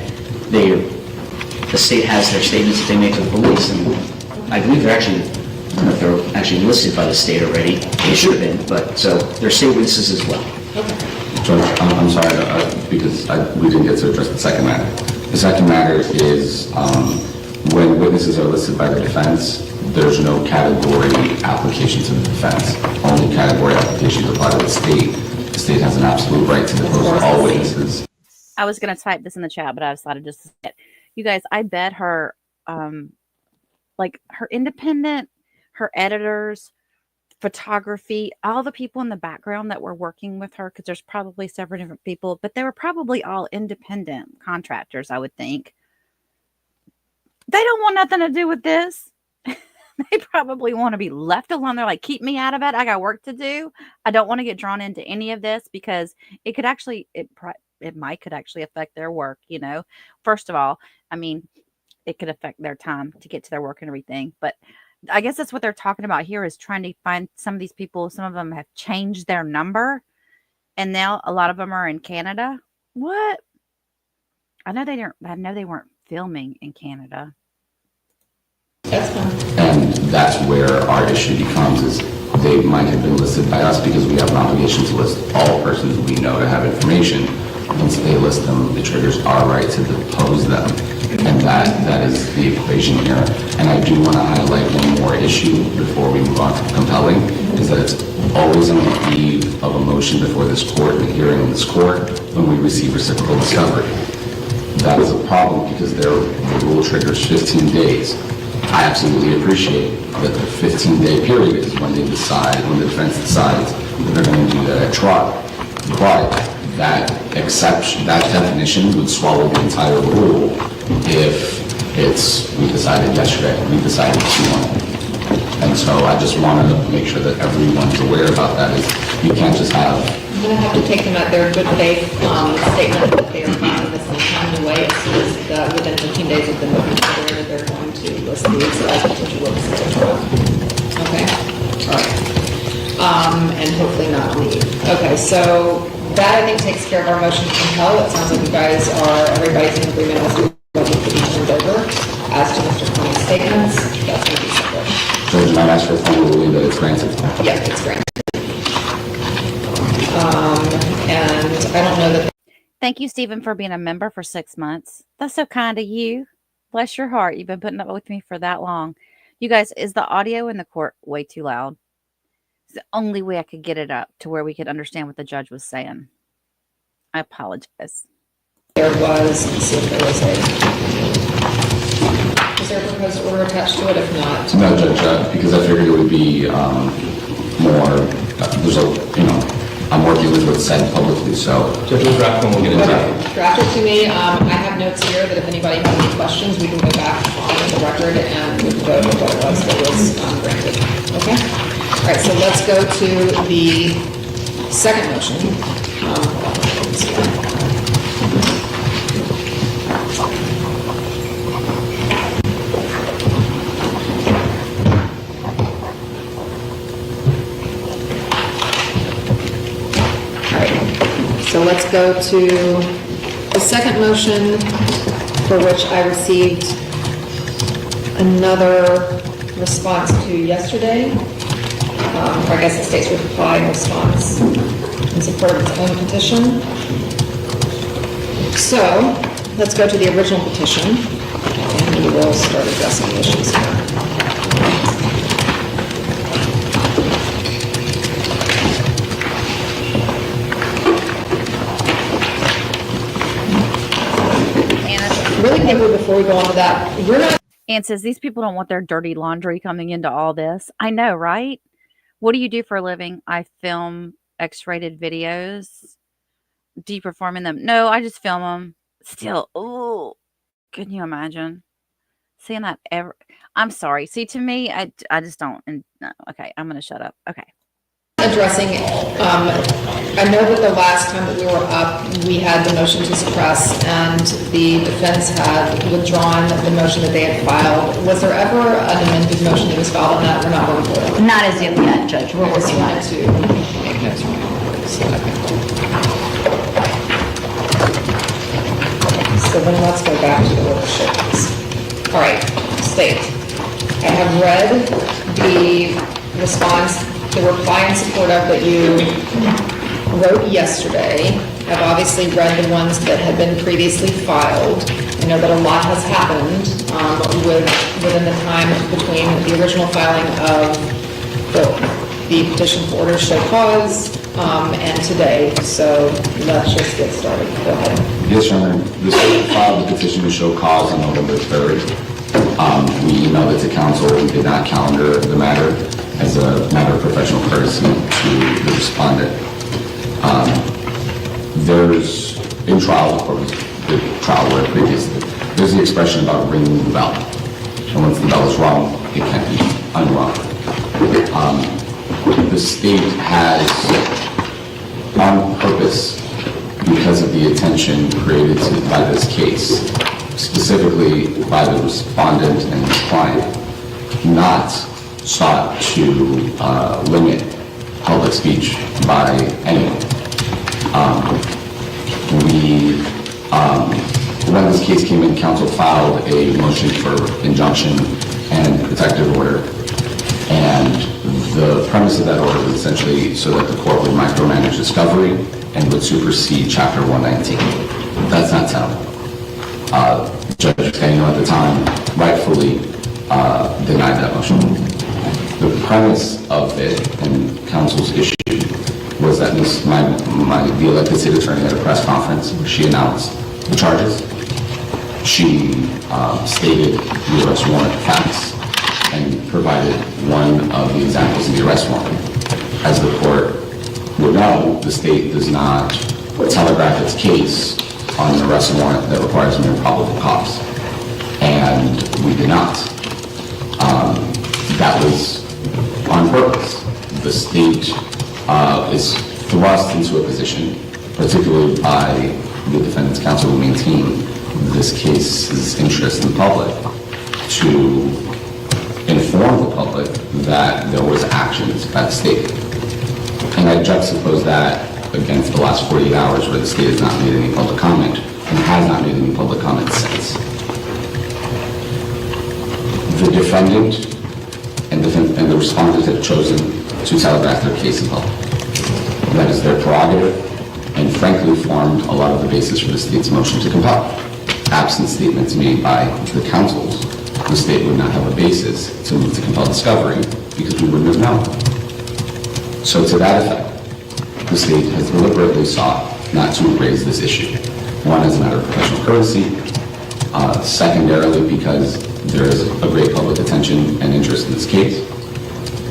the state has their statements that they make to the police, and I believe they're actually, I don't know if they're actually listed by the state already. They should have been, but so they're state witnesses as well. Judge, I'm sorry, because we didn't get to address the second matter. The second matter is when witnesses are listed by the defense, there's no category application to the defense. Only category applications apply to the state. The state has an absolute right to depose all witnesses. I was going to type this in the chat, but I decided just to say it. You guys, I bet her, her independent, her editors, photography, all the people in the background that were working with her, because there's probably several different people, but they were probably all independent contractors, I would think. They don't want nothing to do with this. They probably want to be left alone. They're like, keep me out of it. I got work to do. I don't want to get drawn into any of this because it could actually, it could actually affect their work, you know. First of all, I mean, it could affect their time to get to their work and everything. But I guess that's what they're talking about here is trying to find some of these people. Some of them have changed their number and now a lot of them are in Canada. What? I know they weren't filming in Canada. And that's where our issue becomes is they might have been listed by us because we have an obligation to list all persons we know to have information. Once they list them, it triggers our right to depose them. And that is the equation here. And I do want to highlight one more issue before we move on to compelling, is that it's always on the eve of a motion before this court and a hearing in this court when we receive reciprocal discovery. That is a problem because the rule triggers 15 days. I absolutely appreciate that the 15-day period is when they decide, when the defense decides that they're going to do that at trial. But that exception, that definition would swallow the entire rule if we decided yesterday, we decided this morning. And so I just want to make sure that everyone's aware about that. Is you can't just have. I'm going to have to take them at their good faith statement that they are filing this in a timely way as soon as within 15 days of the moving forward that they're going to list these as potential witnesses at trial. Okay? All right. And hopefully not leave. Okay, so that I think takes care of our motion to compel. It sounds like you guys everybody's in agreement as to what needs to be turned over. As to Mr. Clenney's statements, that's going to be separate. So it's not asked for a formal ruling that it's granted? Yeah, it's granted. And I don't know that. Thank you, Stephen, for being a member for 6 months. That's so kind of you. Bless your heart. You've been putting up with me for that long. You guys, is the audio in the court way too loud? It's the only way I could get it up to where we could understand what the judge was saying. I apologize. There was, let's see if there was is there a proposed order attached to it? If not. No, Judge, because I figured it would be more, there's I'm working with what's said publicly, so. Judge, we'll draft one, we'll get into it. Draft it to me. I have notes here that if anybody has any questions, we can go back on the record and vote on what it was that was granted. Okay? All right, so let's go to the second motion. Let's see. So let's go to the second motion, for which I received another response to yesterday. Or I guess the state's reply and response in support of its own petition. So let's go to the original petition, and we will start addressing the issues here. Really quickly before we go on to that, we're not. Ann says these people don't want their dirty laundry coming into all this. I know, right? What do you do for a living? I film X-rated videos. Do you perform in them? No, I just film them. Still, oh, can you imagine seeing that ever? I'm sorry. See, to me, I just don't. No, okay, I'm gonna shut up. Okay. Addressing, I know that the last time that we were up, we had the motion to suppress, and the defense had withdrawn the motion that they had filed. Was there ever an amended motion that was filed on that? We're not going forward. Not as of yet, Judge. We're working on it. To make notes from So then let's go back to the worksheets. All right, state. I have read the response, the reply in support of that you wrote yesterday. I've obviously read the ones that had been previously filed. I know that a lot has happened within the time between the original filing of the petition for order to show cause and today. So let's just get started. Go ahead. Yes, Your Honor. The state filed the petition to show cause on November 3rd. We emailed it to counsel. We did not calendar the matter as a matter of professional courtesy to the respondent. There's, in trial, the court was the trial where previously. There's the expression about ringing the bell. And once the bell is rung, it can't be unrung. The state has, on purpose, because of the attention created by this case, specifically by the respondent and his client, not sought to limit public speech by anyone. When this case came in, counsel filed a motion for injunction and protective order, and the premise of that order was essentially so that the court would micromanage discovery and would supersede Chapter 119. That's not tenable. Judge Tailor at the time rightfully denied that motion. The premise of it and counsel's issue was that the elected state attorney at a press conference where she announced the charges. She stated the arrest warrant facts and provided one of the examples of the arrest warrant. As the court would know, the state does not telegraph its case on an arrest warrant that requires mere probable cause. And we did not. That was on purpose. The state is thrust into a position, particularly by the defendant's counsel who maintained this case's interest in the public, to inform the public that there was actions at stake. And I juxtapose that against the last 48 hours where the state has not made any public comment and has not made any public comment since. The defendant and the respondent have chosen to telegraph their case in public. That is their prerogative, and frankly formed a lot of the basis for the state's motion to compel. Absent statements made by the counsels, the state would not have a basis to move to compel discovery because we wouldn't have known. So to that effect, the state has deliberately sought not to raise this issue. One, as a matter of professional courtesy. Secondarily, because there is a great public attention and interest in this case.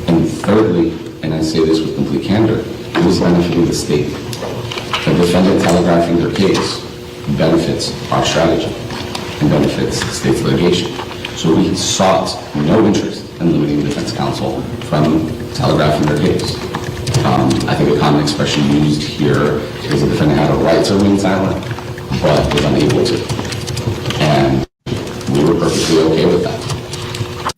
And thirdly, and I say this with complete candor, it is benefiting the state. The defendant telegraphing their case benefits our strategy and benefits the state's litigation. So we sought no interest in limiting the defense counsel from telegraphing their case. I think a common expression used here is the defendant had a right to remain silent, but was unable to. And we were perfectly okay with that.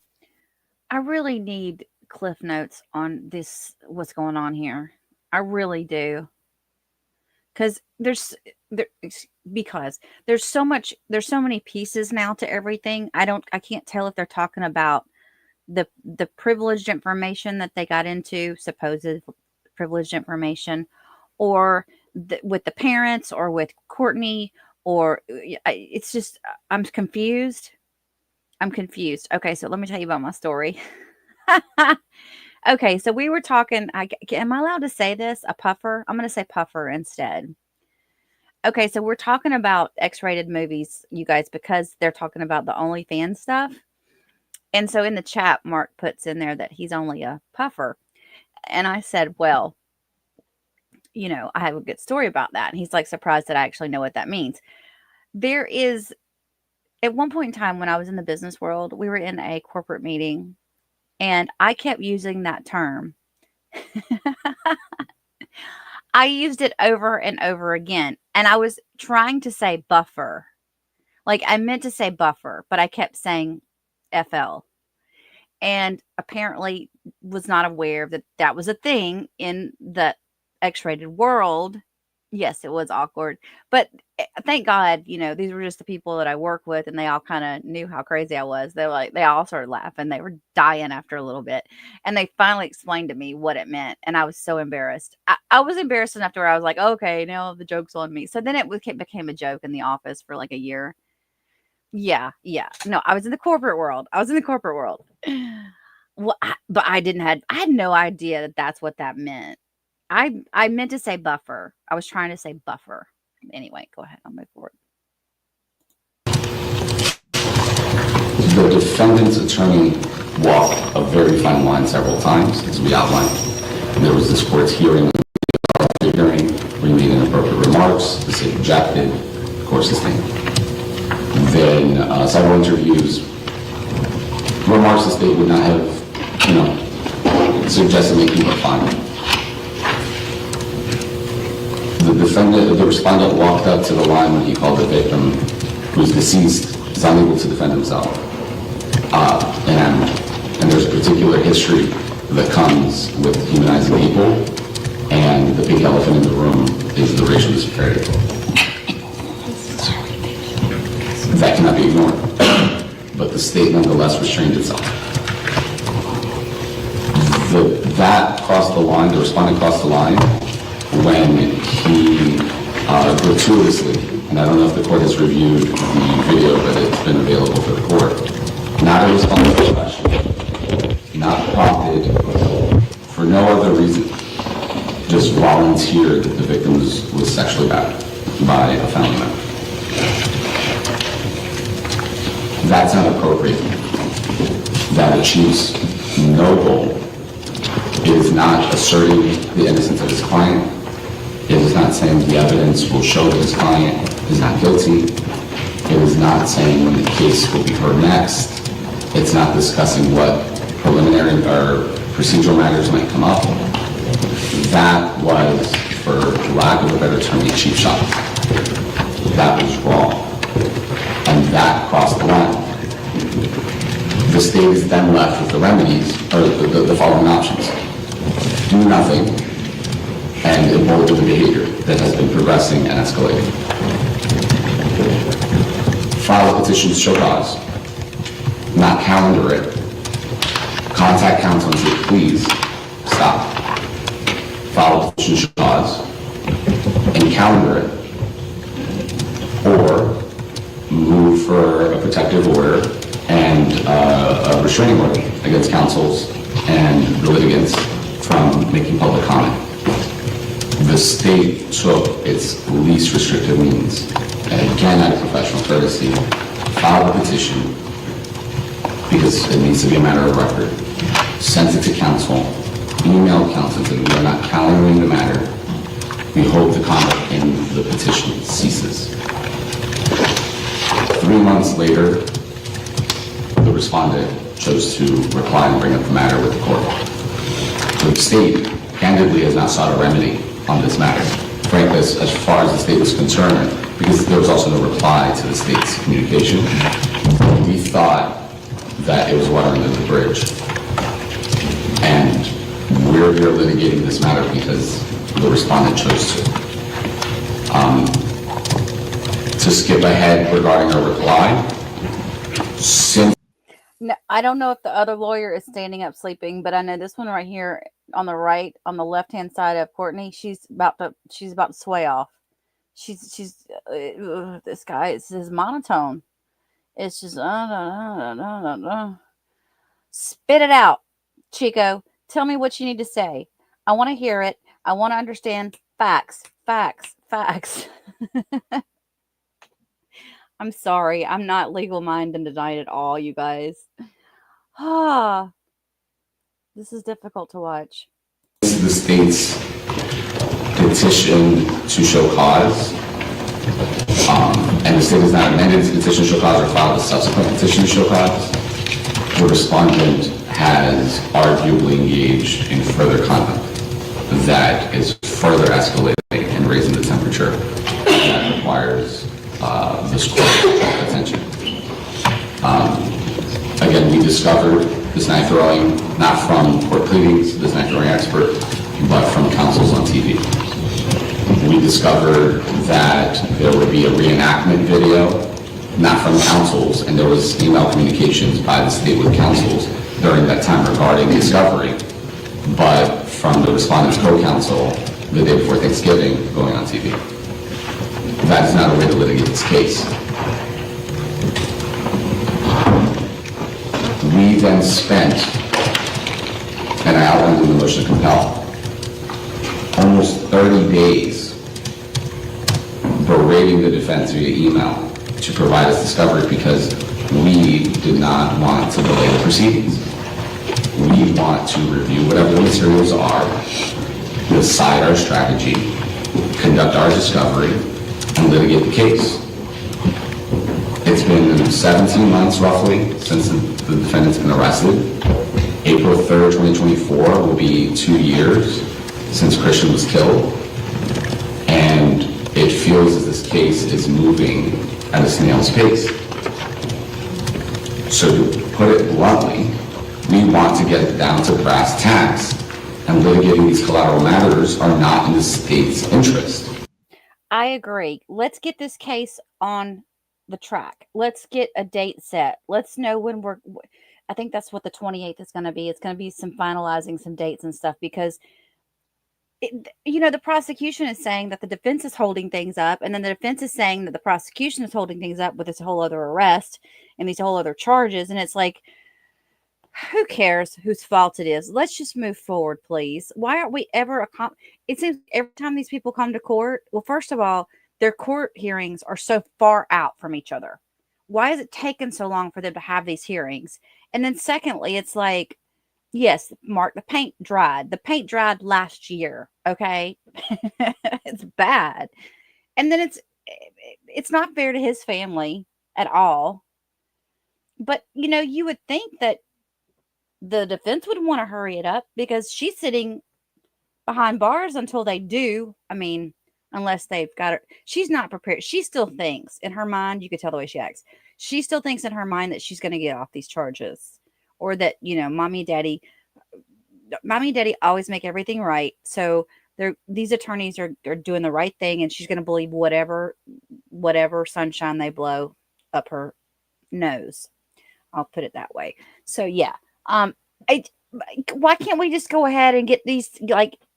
I really need cliff notes on this, what's going on here. I really do. Because there's so many pieces now to everything. I can't tell if they're talking about the privileged information that they got into, supposed privileged information, or with the parents, or with Courtney, or it's just, I'm confused. Okay, so let me tell you about my story. Okay, so we were talking, am I allowed to say this? A puffer? I'm going to say puffer instead. Okay, so we're talking about X-rated movies, you guys, because they're talking about the OnlyFans stuff. And so in the chat, Mark puts in there that he's only a puffer. And I said, well, you know, I have a good story about that. And he's like surprised that I actually know what that means. There is, at one point in time when I was in the business world, we were in a corporate meeting and I kept using that term. I used it over and over again. And I was trying to say buffer. Like I meant to say buffer, but I kept saying FL. And apparently was not aware that that was a thing in the X-rated world. Yes, it was awkward. But thank God, you know, these were just the people that I work with, and they all kind of knew how crazy I was. They all started laughing. They were dying after a little bit. And they finally explained to me what it meant. And I was so embarrassed. I was embarrassed enough to where I was like, okay, now the joke's on me. So then it became a joke in the office for like a year. Yeah. No, I was in the corporate world. Well, but I had no idea that that's what that meant. I meant to say buffer. I was trying to say buffer. Anyway, go ahead. I'll move forward. The defendant's attorney walked a very fine line several times, as we outlined. There was this court's hearing, where he made inappropriate remarks, the state objected. The court sustained. Then several interviews, remarks the state would not have, suggested making a finding. The respondent walked up to the line when he called the victim, who's deceased, is unable to defend himself. And there's a particular history that comes with humanizing people, and the big elephant in the room is the racial disparity. That cannot be ignored, but the state nonetheless restrained itself. That crossed the line, the respondent crossed the line when he gratuitously, and I don't know if the court has reviewed the video, but it's been available for the court, not a response to the question, not prompted for no other reason, just volunteered that the victim was sexually battered by a family member. That's not appropriate. That achieves no goal. It is not asserting the innocence of his client. It is not saying the evidence will show that his client is not guilty. It is not saying when the case will be heard next. It's not discussing what preliminary or procedural matters might come up. That was, for lack of a better term, a cheap shot. That was wrong. And that crossed the line. The state is then left with the remedies, or the following options. Do nothing and embolden the behavior that has been progressing and escalating. File a petition to show cause, not calendar it. Contact counsel and say, please, stop. File a petition to show cause and calendar it. Or move for a protective order and a restraining order against counsels and the litigants from making public comment. The state took its least restrictive means, and again out of professional courtesy, filed a petition because it needs to be a matter of record, sent it to counsel, emailed counsel, said we are not calendaring the matter. We hope the conduct in the petition ceases. 3 months later, the respondent chose to reply and bring up the matter with the court. The state, candidly, has not sought a remedy on this matter. Frankly, as far as the state was concerned, because there was also no reply to the state's communication, we thought that it was water under the bridge. And we're here litigating this matter because the respondent chose to. To skip ahead regarding a reply, No, I don't know if the other lawyer is standing up sleeping, but I know this one right here on the right, on the left-hand side of Courtney, she's about to sway off. This guy, it's his monotone. It's just spit it out, Chico. Tell me what you need to say. I want to hear it. I want to understand facts. I'm sorry. I'm not legal minded tonight at all, you guys. This is difficult to watch. The state's petition to show cause, and the state has not amended its petition to show cause or filed a subsequent petition to show cause. The respondent has arguably engaged in further conduct that is further escalating and raising the temperature that requires this court's attention. Again, we discovered this knife throwing not from court pleadings, this knife throwing expert, but from counsels on TV. We discovered that there would be a reenactment video, not from counsels, and there was email communications by the state with counsels during that time regarding discovery, but from the respondent's co-counsel the day before Thanksgiving going on TV. That is not a way to litigate this case. We then spent, and I outlined in the motion to compel, almost 30 days berating the defense via email to provide us discovery because we did not want to delay the proceedings. We want to review whatever the materials are, decide our strategy, conduct our discovery, and litigate the case. It's been 17 months roughly since the defendant's been arrested. April 3rd, 2024 will be 2 years since Christian was killed. And it feels as this case is moving at a snail's pace. So to put it bluntly, we want to get down to brass tacks, and litigating these collateral matters are not in the state's interest. I agree. Let's get this case on the track. Let's get a date set. Let's know when I think that's what the 28th is going to be. It's going to be some finalizing some dates and stuff, because the prosecution is saying that the defense is holding things up, and then the defense is saying that the prosecution is holding things up with this whole other arrest and these whole other charges. And it's like, who cares whose fault it is? Let's just move forward, please. Why aren't we ever it seems every time these people come to court, well, first of all, their court hearings are so far out from each other. Why is it taking so long for them to have these hearings? And then secondly, it's like, yes, Mark, the paint dried. The paint dried last year, okay? It's bad. And then it's not fair to his family at all. But, you would think that the defense would want to hurry it up, because she's sitting behind bars until they do. I mean, unless they've got her. She's not prepared. She still thinks in her mind, you could tell the way she acts, she still thinks in her mind that she's going to get off these charges, or that, mommy and daddy always make everything right. So these attorneys are doing the right thing, and she's going to believe whatever sunshine they blow up her nose. I'll put it that way. So yeah. Why can't we just go ahead and get these,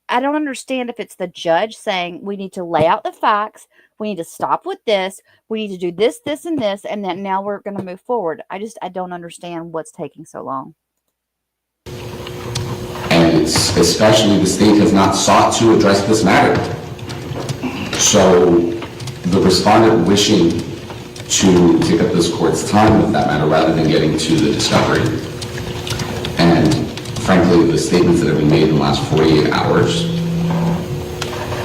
I don't understand if it's the judge saying we need to lay out the facts, we need to stop with this, we need to do this, this, and this, and then now we're going to move forward. I don't understand what's taking so long. And it's especially the state has not sought to address this matter. So the respondent wishing to take up this court's time with that matter rather than getting to the discovery. And frankly, the statements that have been made in the last 48 hours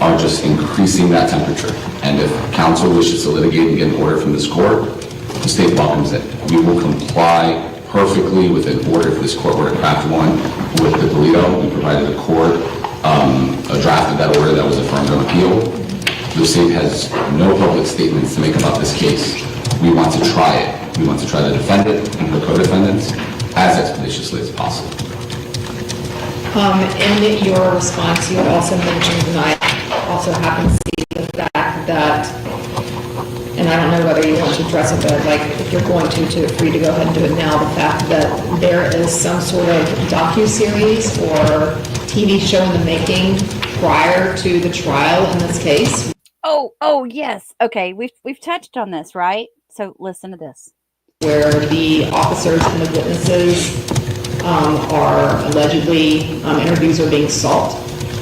are just increasing that temperature. And if counsel wishes to litigate and get an order from this court, the state welcomes it. We will comply perfectly with an order if this court were to craft one with the Toledo. We provided the court a draft of that order that was affirmed on appeal. The state has no public statements to make about this case. We want to try it. We want to try to defend it and the co-defendants as expeditiously as possible. In your response, you had also mentioned, and I also happen to see the fact that, and I don't know whether you want to address it, but if you're going to free to go ahead and do it now, the fact that there is some sort of docuseries or TV show in the making prior to the trial in this case. Oh yes. Okay, we've touched on this, right? So listen to this. Where the officers and the witnesses are allegedly, interviews are being sought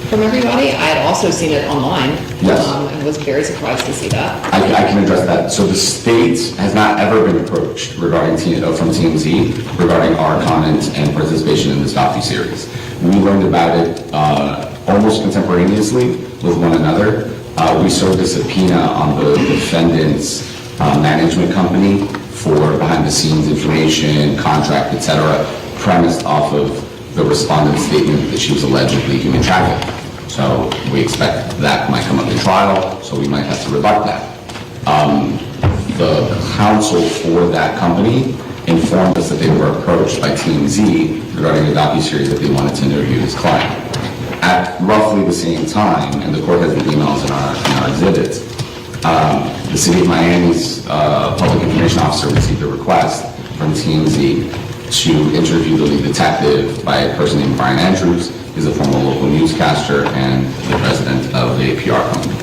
from everybody. I had also seen it online. Yes. And was very surprised to see that. I can address that. So the state has not ever been approached regarding from TMZ regarding our comment and participation in this docuseries. We learned about it almost contemporaneously with one another. We served a subpoena on the defendant's management company for behind-the-scenes information, contract, etc., premised off of the respondent's statement that she was allegedly human trafficked. So we expect that might come up in trial, so we might have to rebut that. The counsel for that company informed us that they were approached by TMZ regarding a docuseries that they wanted to interview his client. At roughly the same time, and the court has the emails in our exhibits, the City of Miami's public information officer received a request from TMZ to interview the lead detective by a person named Brian Andrews. He's a former local newscaster and the president of a PR company.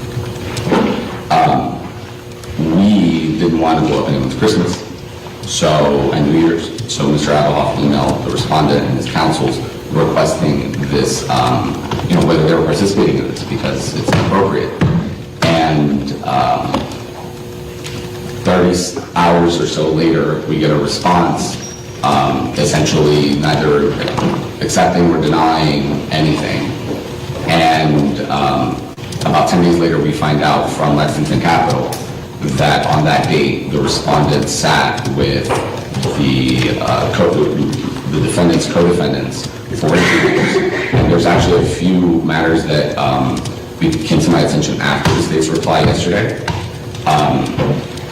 We didn't want to blow up anyone's Christmas and New Year's, so Mr. Abeloff emailed the respondent and his counsels requesting this, whether they were participating in this because it's inappropriate. And 30 hours or so later, we get a response, essentially neither accepting or denying anything. And about 10 days later, we find out from Lexington Capital that on that date, the respondent sat with the defendant's co-defendants for interviews. And there's actually a few matters that came to my attention after the state's reply yesterday.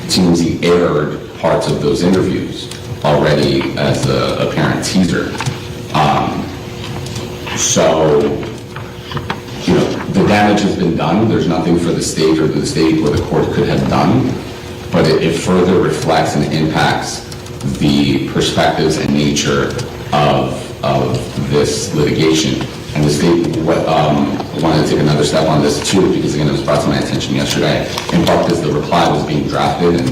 TMZ aired parts of those interviews already as a apparent teaser. So, you know, the damage has been done. There's nothing for the state or the court could have done, but it further reflects and impacts the perspectives and nature of this litigation. And the state wanted to take another step on this too, because again, it was brought to my attention yesterday, in part because the reply was being drafted and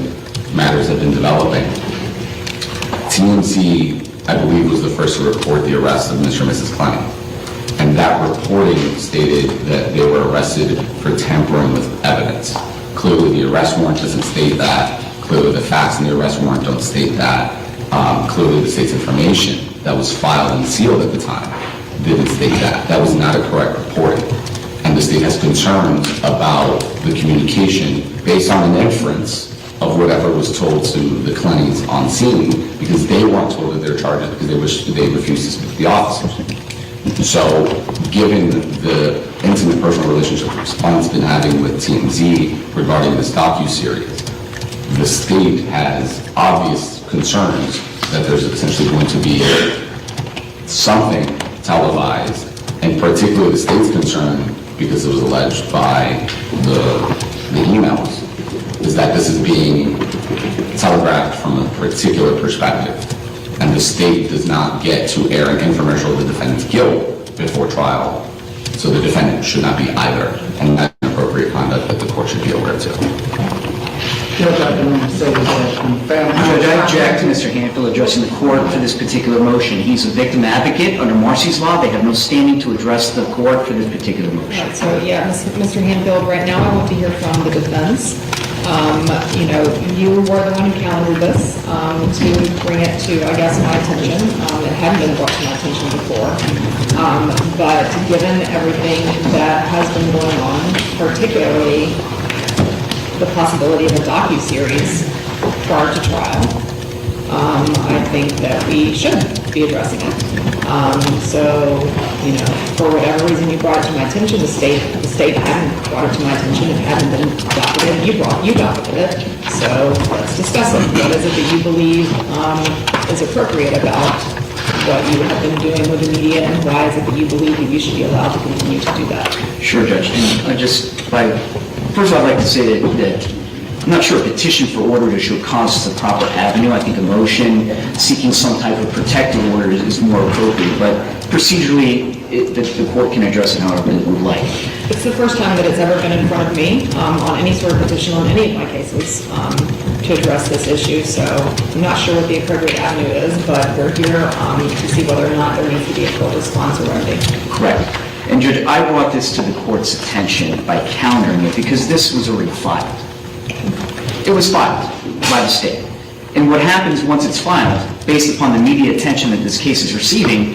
matters have been developing. TMZ, I believe, was the first to report the arrest of Mr. and Mrs. Clenney. And that reporting stated that they were arrested for tampering with evidence. Clearly, the arrest warrant doesn't state that. Clearly, the facts in the arrest warrant don't state that. Clearly, the state's information that was filed and sealed at the time didn't state that. That was not a correct reporting. And the state has concerns about the communication based on an inference of whatever was told to the Clenneys on scene, because they weren't told of their charges because they refused to speak to the officers. So, given the intimate personal relationship the respondent's been having with TMZ regarding this docuseries, the state has obvious concerns that there's essentially going to be something televised, and particularly the state's concern, because it was alleged by the emails, is that this is being telegraphed from a particular perspective, and the state does not get to air an infomercial of the defendant's guilt before trial, so the defendant should not be either, and that's inappropriate conduct that the court should be aware of. Judge, I object to Mr. Hanfield addressing the court for this particular motion. He's a victim advocate under Marcy's law. They have no standing to address the court for this particular motion. Right, so yeah, Mr. Hanfield, right now I want to hear from the defense. You know, you were the one who calendared this to bring it to, I guess, my attention. It hadn't been brought to my attention before. But given everything that has been going on, particularly the possibility of a docuseries prior to trial, I think that we should be addressing it. So, you know, for whatever reason you brought it to my attention, the state hadn't brought it to my attention. It hadn't been docketed. You docketed it. So let's discuss it. What is it that you believe is appropriate about what you have been doing with the media, and why is it that you believe that you should be allowed to continue to do that? Sure, Judge. And first I'd like to say that I'm not sure a petition for order to show cause is the proper avenue. I think a motion seeking some type of protective order is more appropriate, but procedurally the court can address it however it would like. It's the first time that it's ever been in front of me on any sort of petition on any of my cases to address this issue, so I'm not sure what the appropriate avenue is, but we're here to see whether or not there needs to be a full response or remedy. Correct. And Judge, I brought this to the court's attention by countering it because this was already filed. It was filed by the state. And what happens once it's filed, based upon the media attention that this case is receiving,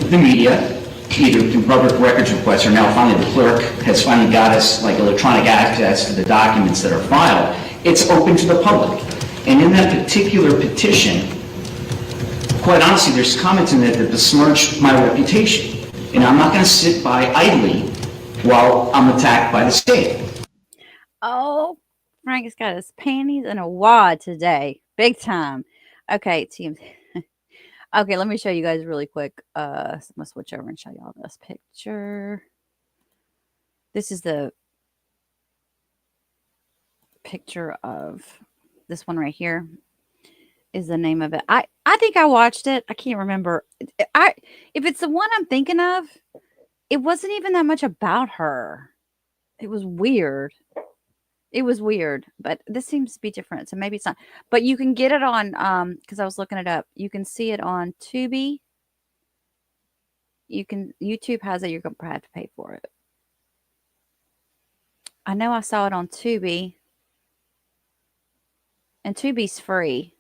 the media, either through public records requests or now finally the clerk has finally got us like electronic access to the documents that are filed, it's open to the public. And in that particular petition, quite honestly, there's comments in it that besmirch my reputation. And I'm not going to sit by idly while I'm attacked by the state. Oh, Frank has got his panties in a wad today. Big time. Okay, team. Okay, let me show you guys really quick. So I'm going to switch over and show y'all this picture. This is the picture of this one right here. Is the name of it. I think I watched it. I can't remember. If it's the one I'm thinking of, it wasn't even that much about her. It was weird. It was weird, but this seems to be different, so maybe it's not. But you can get it on because I was looking it up. You can see it on Tubi. YouTube has it. You're gonna have to pay for it. I know I saw it on Tubi, and Tubi's free.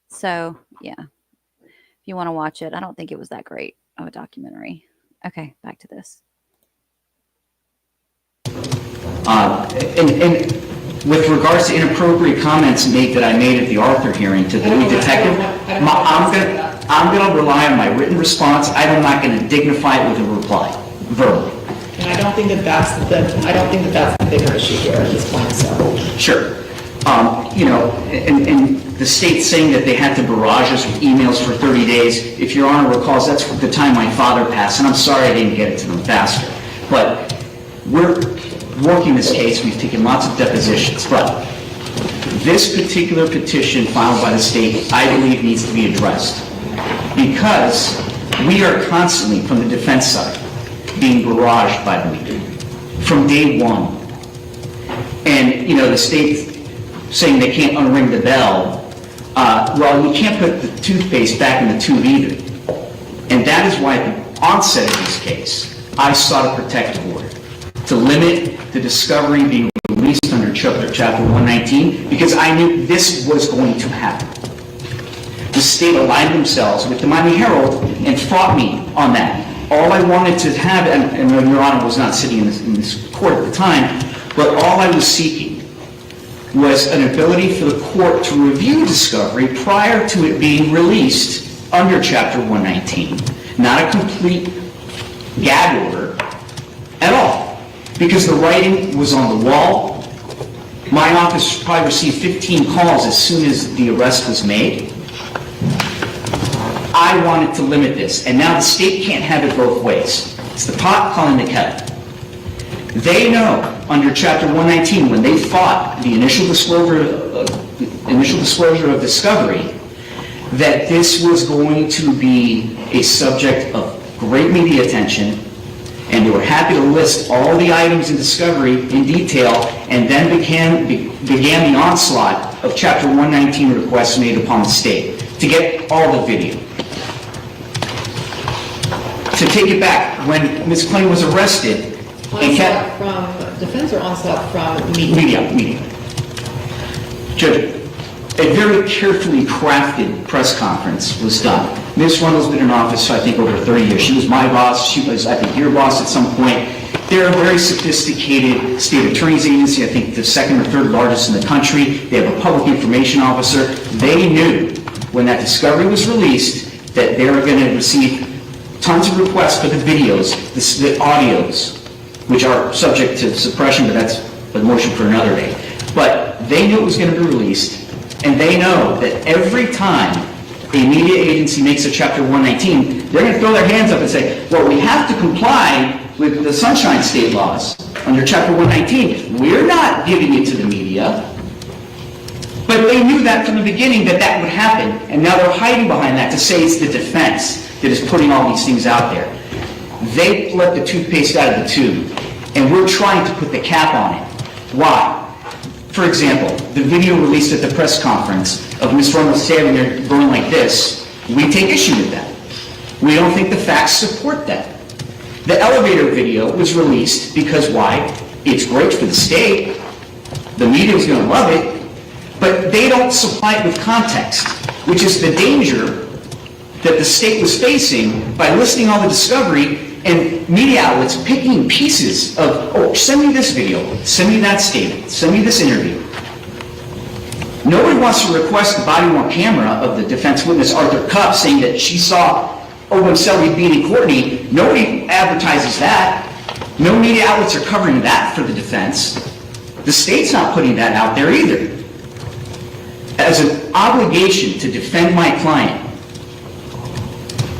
So, yeah, if you want to watch it, I don't think it was that great of a documentary. Okay, back to this. And With regards to inappropriate comments that I made at the Arthur hearing to the lead detective, I'm going to rely on my written response. I'm not going to dignify it with a reply, verbally. And I don't think that that's the bigger issue here at this point, so. Sure. You know, and the state's saying that they had to barrage us with emails for 30 days. If Your Honor recalls, that's the time my father passed, and I'm sorry I didn't get it to them faster. But we're working this case. We've taken lots of depositions, but this particular petition filed by the state, I believe, needs to be addressed because we are constantly, from the defense side, being barraged by the media from day one. And, you know, the state saying they can't unring the bell. Well, you can't put the toothpaste back in the tube either. And that is why at the onset of this case, I sought a protective order to limit the discovery being released under Chapter 119 because I knew this was going to happen. The state aligned themselves with the Miami Herald and fought me on that. All I wanted to have, and Your Honor was not sitting in this court at the time, but all I was seeking was an ability for the court to review discovery prior to it being released under Chapter 119. Not a complete gag order at all, because the writing was on the wall. My office probably received 15 calls as soon as the arrest was made. I wanted to limit this, and now the state can't have it both ways. It's the pot calling the kettle. They know under Chapter 119 when they fought the initial disclosure of discovery that this was going to be a subject of great media attention, and they were happy to list all the items in discovery in detail, and then began the onslaught of Chapter 119 requests made upon the state to get all the video. To take it back, when Ms. Clenney was arrested, Onslaught from defense or onslaught from media? Media. Judge, a very carefully crafted press conference was done. Ms. Rundle's been in office, I think, over 30 years. She was my boss. She was, I think, your boss at some point. They're a very sophisticated state attorney's agency, I think the second or third largest in the country. They have a public information officer. They knew when that discovery was released that they were going to receive tons of requests for the videos, the audios, which are subject to suppression, but that's a motion for another day. But they knew it was going to be released, and they know that every time a media agency makes a Chapter 119, they're going to throw their hands up and say, well, we have to comply with the Sunshine State laws under Chapter 119. We're not giving it to the media. But they knew that from the beginning that would happen, and now they're hiding behind that to say it's the defense that is putting all these things out there. They let the toothpaste out of the tube, and we're trying to put the cap on it. Why? For example, the video released at the press conference of Ms. Rundle standing there going like this, we take issue with that. We don't think the facts support that. The elevator video was released because why? It's great for the state. The media is going to love it, but they don't supply it with context, which is the danger that the state was facing by listing all the discovery and media outlets picking pieces of, oh, send me this video, send me that statement, send me this interview. Nobody wants to request the body-worn camera of the defense witness, Arthur Cupp, saying that she saw Obumseli beating Courtney. Nobody advertises that. No media outlets are covering that for the defense. The state's not putting that out there either. As an obligation to defend my client,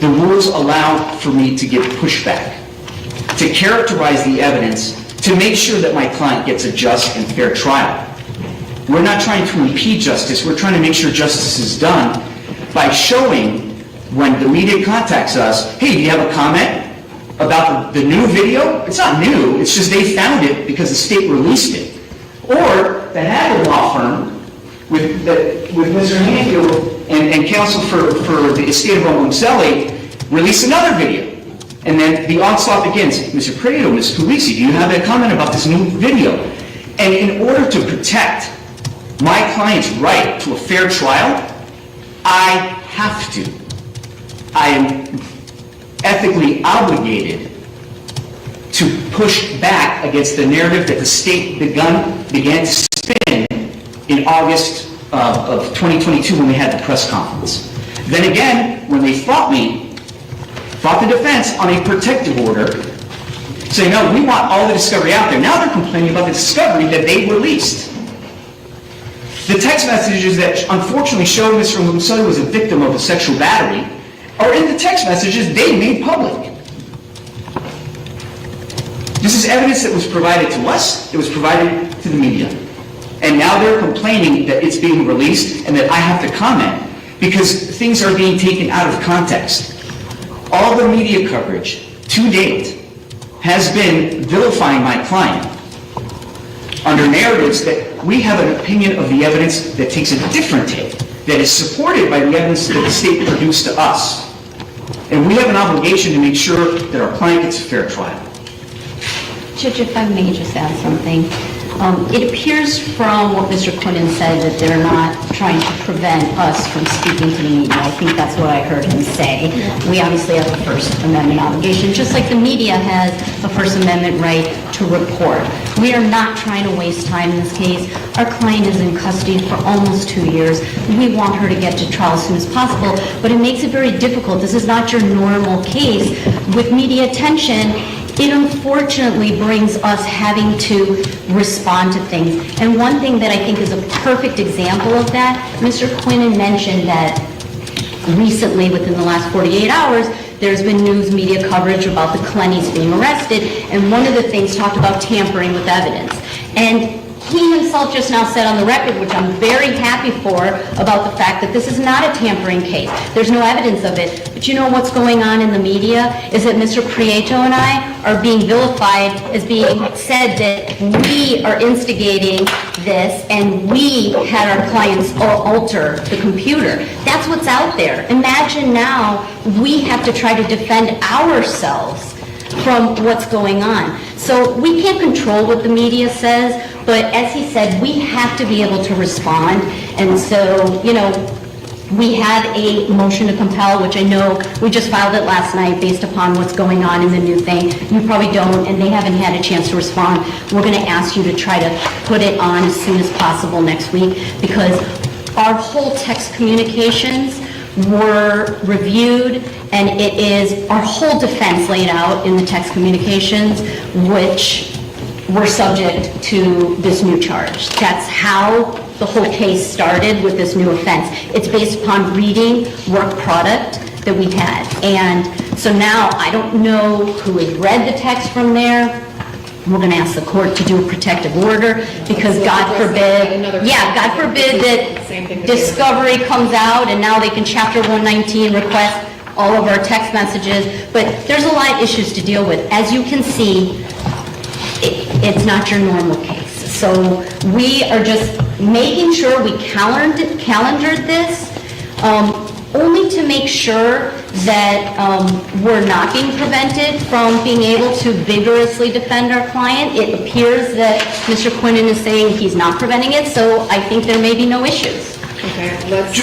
the rules allow for me to give pushback, to characterize the evidence, to make sure that my client gets a just and fair trial. We're not trying to impede justice. We're trying to make sure justice is done by showing when the media contacts us, hey, do you have a comment about the new video? It's not new. It's just they found it because the state released it. Or the Hager law firm with Mr. Hanfield and counsel for the estate of Obumseli released another video. And then the onslaught begins. Mr. Prado, Ms. Puglisi, do you have a comment about this new video? And in order to protect my client's right to a fair trial, I have to. I am ethically obligated to push back against the narrative that the state began to spin in August of 2022 when we had the press conference. Then again, when they fought the defense on a protective order, saying, no, we want all the discovery out there. Now they're complaining about the discovery that they released. The text messages that unfortunately show Mr. Obumseli was a victim of a sexual battery are in the text messages they made public. This is evidence that was provided to us, it was provided to the media. And now they're complaining that it's being released and that I have to comment because things are being taken out of context. All the media coverage to date has been vilifying my client under narratives that we have an opinion of the evidence that takes a different take, that is supported by the evidence that the state produced to us. And we have an obligation to make sure that our client gets a fair trial. Judge, if I may just add something. It appears from what Mr. Quinnan said that they're not trying to prevent us from speaking to the media. I think that's what I heard him say. We obviously have a First Amendment obligation, just like the media has a First Amendment right to report. We are not trying to waste time in this case. Our client is in custody for almost 2 years. We want her to get to trial as soon as possible, but it makes it very difficult. This is not your normal case. With media attention, it unfortunately brings us having to respond to things. And one thing that I think is a perfect example of that, Mr. Quinnan mentioned that recently, within the last 48 hours, there's been news media coverage about the Clenneys being arrested, and one of the things talked about tampering with evidence. And he himself just now said on the record, which I'm very happy for, about the fact that this is not a tampering case. There's no evidence of it. But you know what's going on in the media is that Mr. Prieto and I are being vilified as being said that we are instigating this and we had our clients alter the computer. That's what's out there. Imagine now we have to try to defend ourselves from what's going on. So we can't control what the media says, but as he said, we have to be able to respond. And so, you know, we had a motion to compel, which I know we just filed it last night based upon what's going on in the new thing. You probably don't, and they haven't had a chance to respond. We're going to ask you to try to put it on as soon as possible next week, because our whole text communications were reviewed, and it is our whole defense laid out in the text communications, which were subject to this new charge. That's how the whole case started with this new offense. It's based upon reading work product that we had. And so now I don't know who has read the text from there. We're going to ask the court to do a protective order because God forbid that discovery comes out and now they can Chapter 119 request all of our text messages. But there's a lot of issues to deal with. As you can see, it's not your normal case. So we are just making sure we calendared this only to make sure that we're not being prevented from being able to vigorously defend our client. It appears that Mr. Quinnan is saying he's not preventing it, so I think there may be no issues. Okay, let's...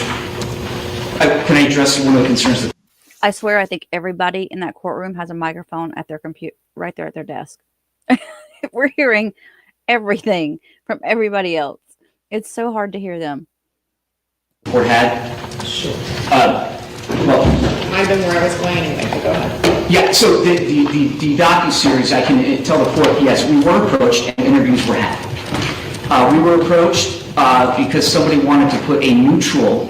Can I address one of the concerns? I swear I think everybody in that courtroom has a microphone at their computer, right there at their desk. We're hearing everything from everybody else. It's so hard to hear them. Or had? Sure. Well, I've been where I was going anyway, but go ahead. Yeah, so the Docuseries, I can tell the court, yes, we were approached and interviews were had. We were approached because somebody wanted to put a neutral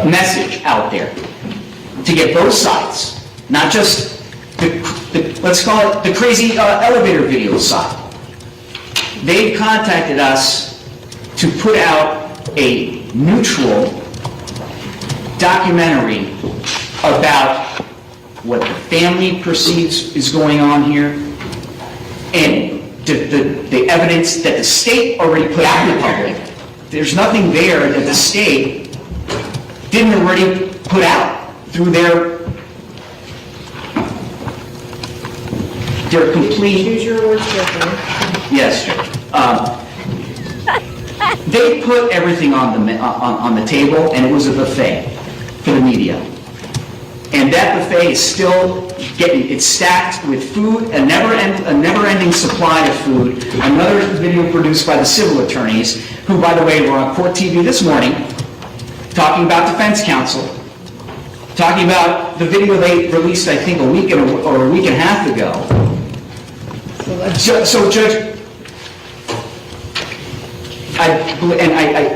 message out there to get both sides, not just let's call it the crazy elevator video side. They contacted us to put out a neutral documentary about what the family perceives is going on here and the evidence that the state already put out in the public. There's nothing there that the state didn't already put out through their complete... Choose your words carefully. Yes, Judge. They put everything on the table, and it was a buffet for the media. And that buffet is still it's stacked with food, a never-ending supply of food. Another video produced by the civil attorneys, who, by the way, were on Court TV this morning, talking about defense counsel, talking about the video they released, I think, a week and a half ago. So Judge,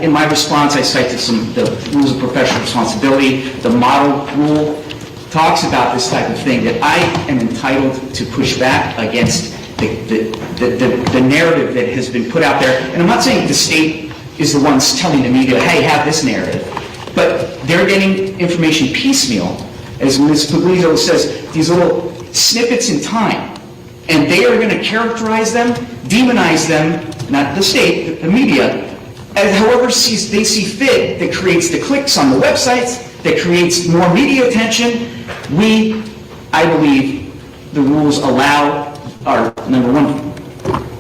in my response, I cited the rules of professional responsibility. The model rule talks about this type of thing, that I am entitled to push back against the narrative that has been put out there. And I'm not saying the state is the ones telling the media, hey, have this narrative. But they're getting information piecemeal, as Ms. Puglisi says, these little snippets in time. And they are going to characterize them, demonize them, not the state, the media, as however they see fit, that creates the clicks on the websites, that creates more media attention. I believe the rules allow our, number one,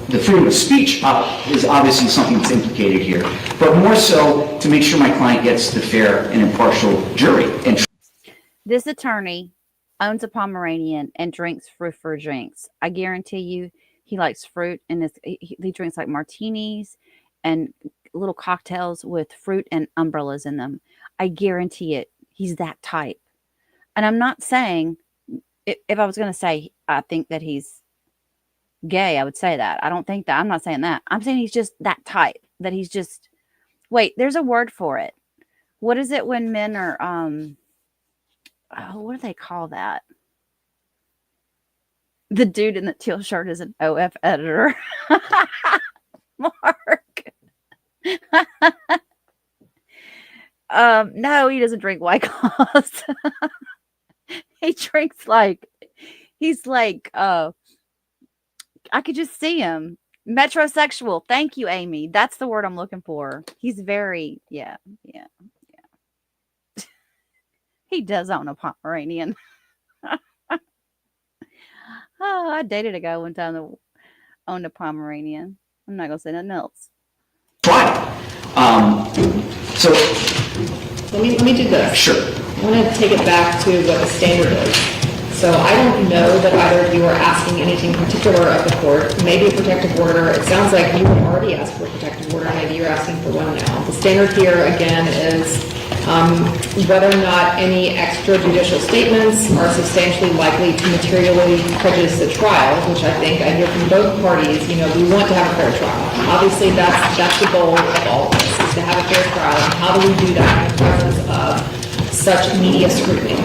the freedom of speech is obviously something that's implicated here, but more so to make sure my client gets the fair and impartial jury. This attorney owns a Pomeranian and drinks fruit for drinks. I guarantee you he likes fruit, and he drinks like martinis and little cocktails with fruit and umbrellas in them. I guarantee it. He's that type. And I'm not saying, if I was going to say I think that he's gay, I would say that. I don't think that. I'm not saying that. I'm saying he's just that type, that he's just, wait, there's a word for it. What is it when men are, what do they call that? The dude in the teal shirt is an OF editor. Mark. No, he doesn't drink White Claws. He drinks he's like, I could just see him. Metrosexual. Thank you, Amy. That's the word I'm looking for. He's very, yeah. He does own a Pomeranian. Oh, I dated a guy one time that owned a Pomeranian. I'm not going to say nothing else. So let me do this. Sure. I want to take it back to what the standard is. So I don't know that either of you are asking anything particular of the court. Maybe a protective order. It sounds like you had already asked for a protective order. Maybe you're asking for one now. The standard here, again, is whether or not any extrajudicial statements are substantially likely to materially prejudice the trial, which I think I hear from both parties. We want to have a fair trial. Obviously, that's the goal of all of this, is to have a fair trial. And how do we do that in the presence of such media scrutiny?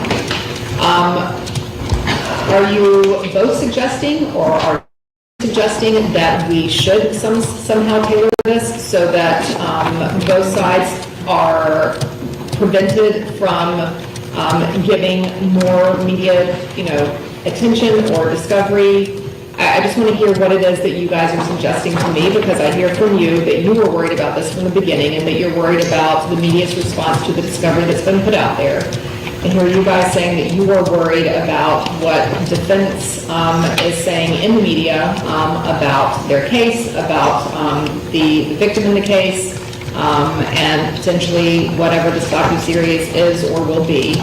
Are you both suggesting, or are you suggesting that we should somehow tailor this so that both sides are prevented from giving more media, attention or discovery? I just want to hear what it is that you guys are suggesting to me, because I hear from you that you were worried about this from the beginning and that you're worried about the media's response to the discovery that's been put out there. And hear you guys saying that you are worried about what defense is saying in the media about their case, about the victim in the case, and potentially whatever this docuseries is or will be.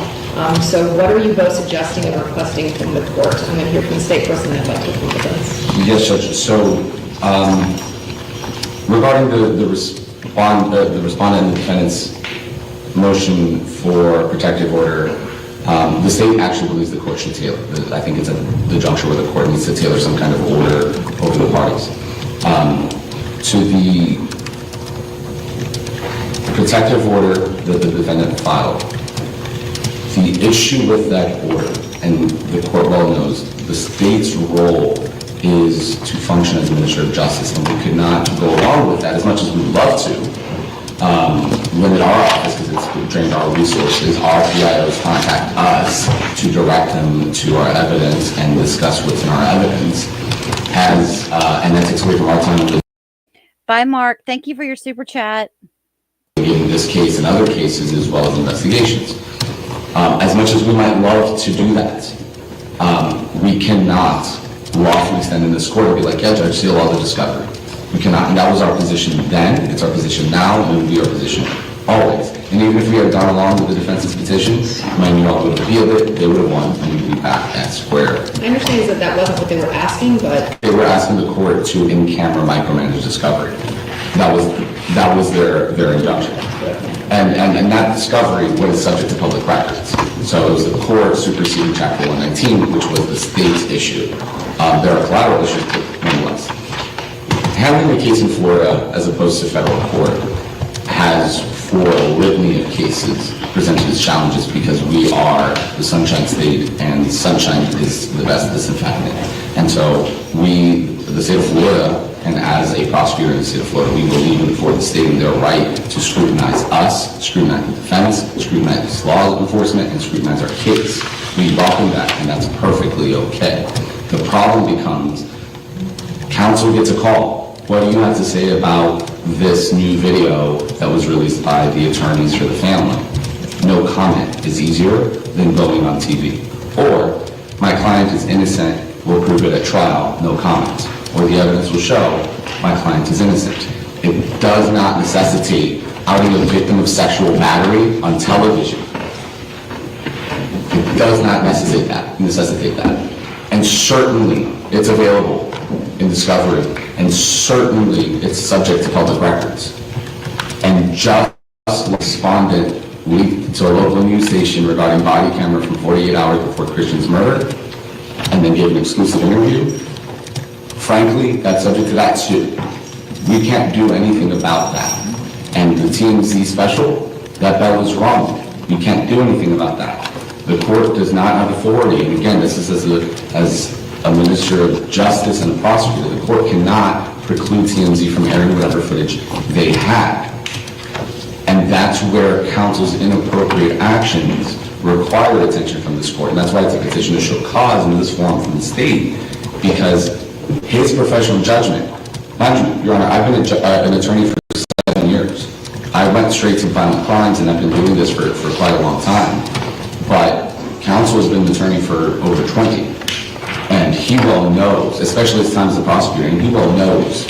So what are you both suggesting and requesting from the court? I'm going to hear from the state person and I'd like to hear from the defense. Yes, Judge. So regarding the respondent and the defendant's motion for protective order, the state actually believes the court should tailor. I think it's at the juncture where the court needs to tailor some kind of order over the parties. To the protective order that the defendant filed, the issue with that order, and the court well knows, the state's role is to function as a minister of justice, and we could not go along with that as much as we'd love to. Limit our office, because it's drained our resources. Our PIOs contact us to direct them to our evidence and discuss what's in our evidence, and that takes away from our time. Bye, Mark. Thank you for your super chat. In this case and other cases, as well as investigations. As much as we might love to do that, we cannot lawfully stand in this court and be like, yeah, Judge, seal all the discovery. We cannot, and that was our position then, it's our position now, and it will be our position always. And even if we had gone along with the defense's petition, Manuel would have appealed it, they would have won, and we'd be back at square. My understanding is that that wasn't what they were asking, but They were asking the court to in-camera micromanage discovery. That was their injunction. And that discovery was subject to public records. So it was the court superseding Chapter 119, which was the state's issue. There are collateral issues, but nonetheless. Handling a case in Florida as opposed to federal court has, for a litany of cases, presented its challenges because we are the Sunshine State, and sunshine is the best disinfectant. And so we, the state of Florida, and as a prosecutor in the state of Florida, we believe in for the state in their right to scrutinize us, scrutinize the defense, scrutinize law enforcement, and scrutinize our case. We welcome that, and that's perfectly okay. The problem becomes, counsel gets a call. What do you have to say about this new video that was released by the attorneys for the family? No comment is easier than going on TV. Or, my client is innocent, we'll prove it at trial, no comment. Or the evidence will show my client is innocent. It does not necessitate outing a victim of sexual battery on television. It does not necessitate that. And certainly it's available in discovery, and certainly it's subject to public records. And just responded to a local news station regarding body camera from 48 hours before Christian's murder, and then gave an exclusive interview. Frankly, that's subject to that too. We can't do anything about that. And the TMZ special, that was wrong. You can't do anything about that. The court does not have authority, and again, this is as a minister of justice and a prosecutor, the court cannot preclude TMZ from airing whatever footage they had. And that's where counsel's inappropriate actions require attention from this court. And that's why it's a petition to show cause in this form from the state, because his professional judgment, mind you, Your Honor, I've been an attorney for 7 years. I went straight to violent crimes, and I've been doing this for quite a long time. But counsel has been an attorney for over 20. And he well knows, especially as time as a prosecutor, and he well knows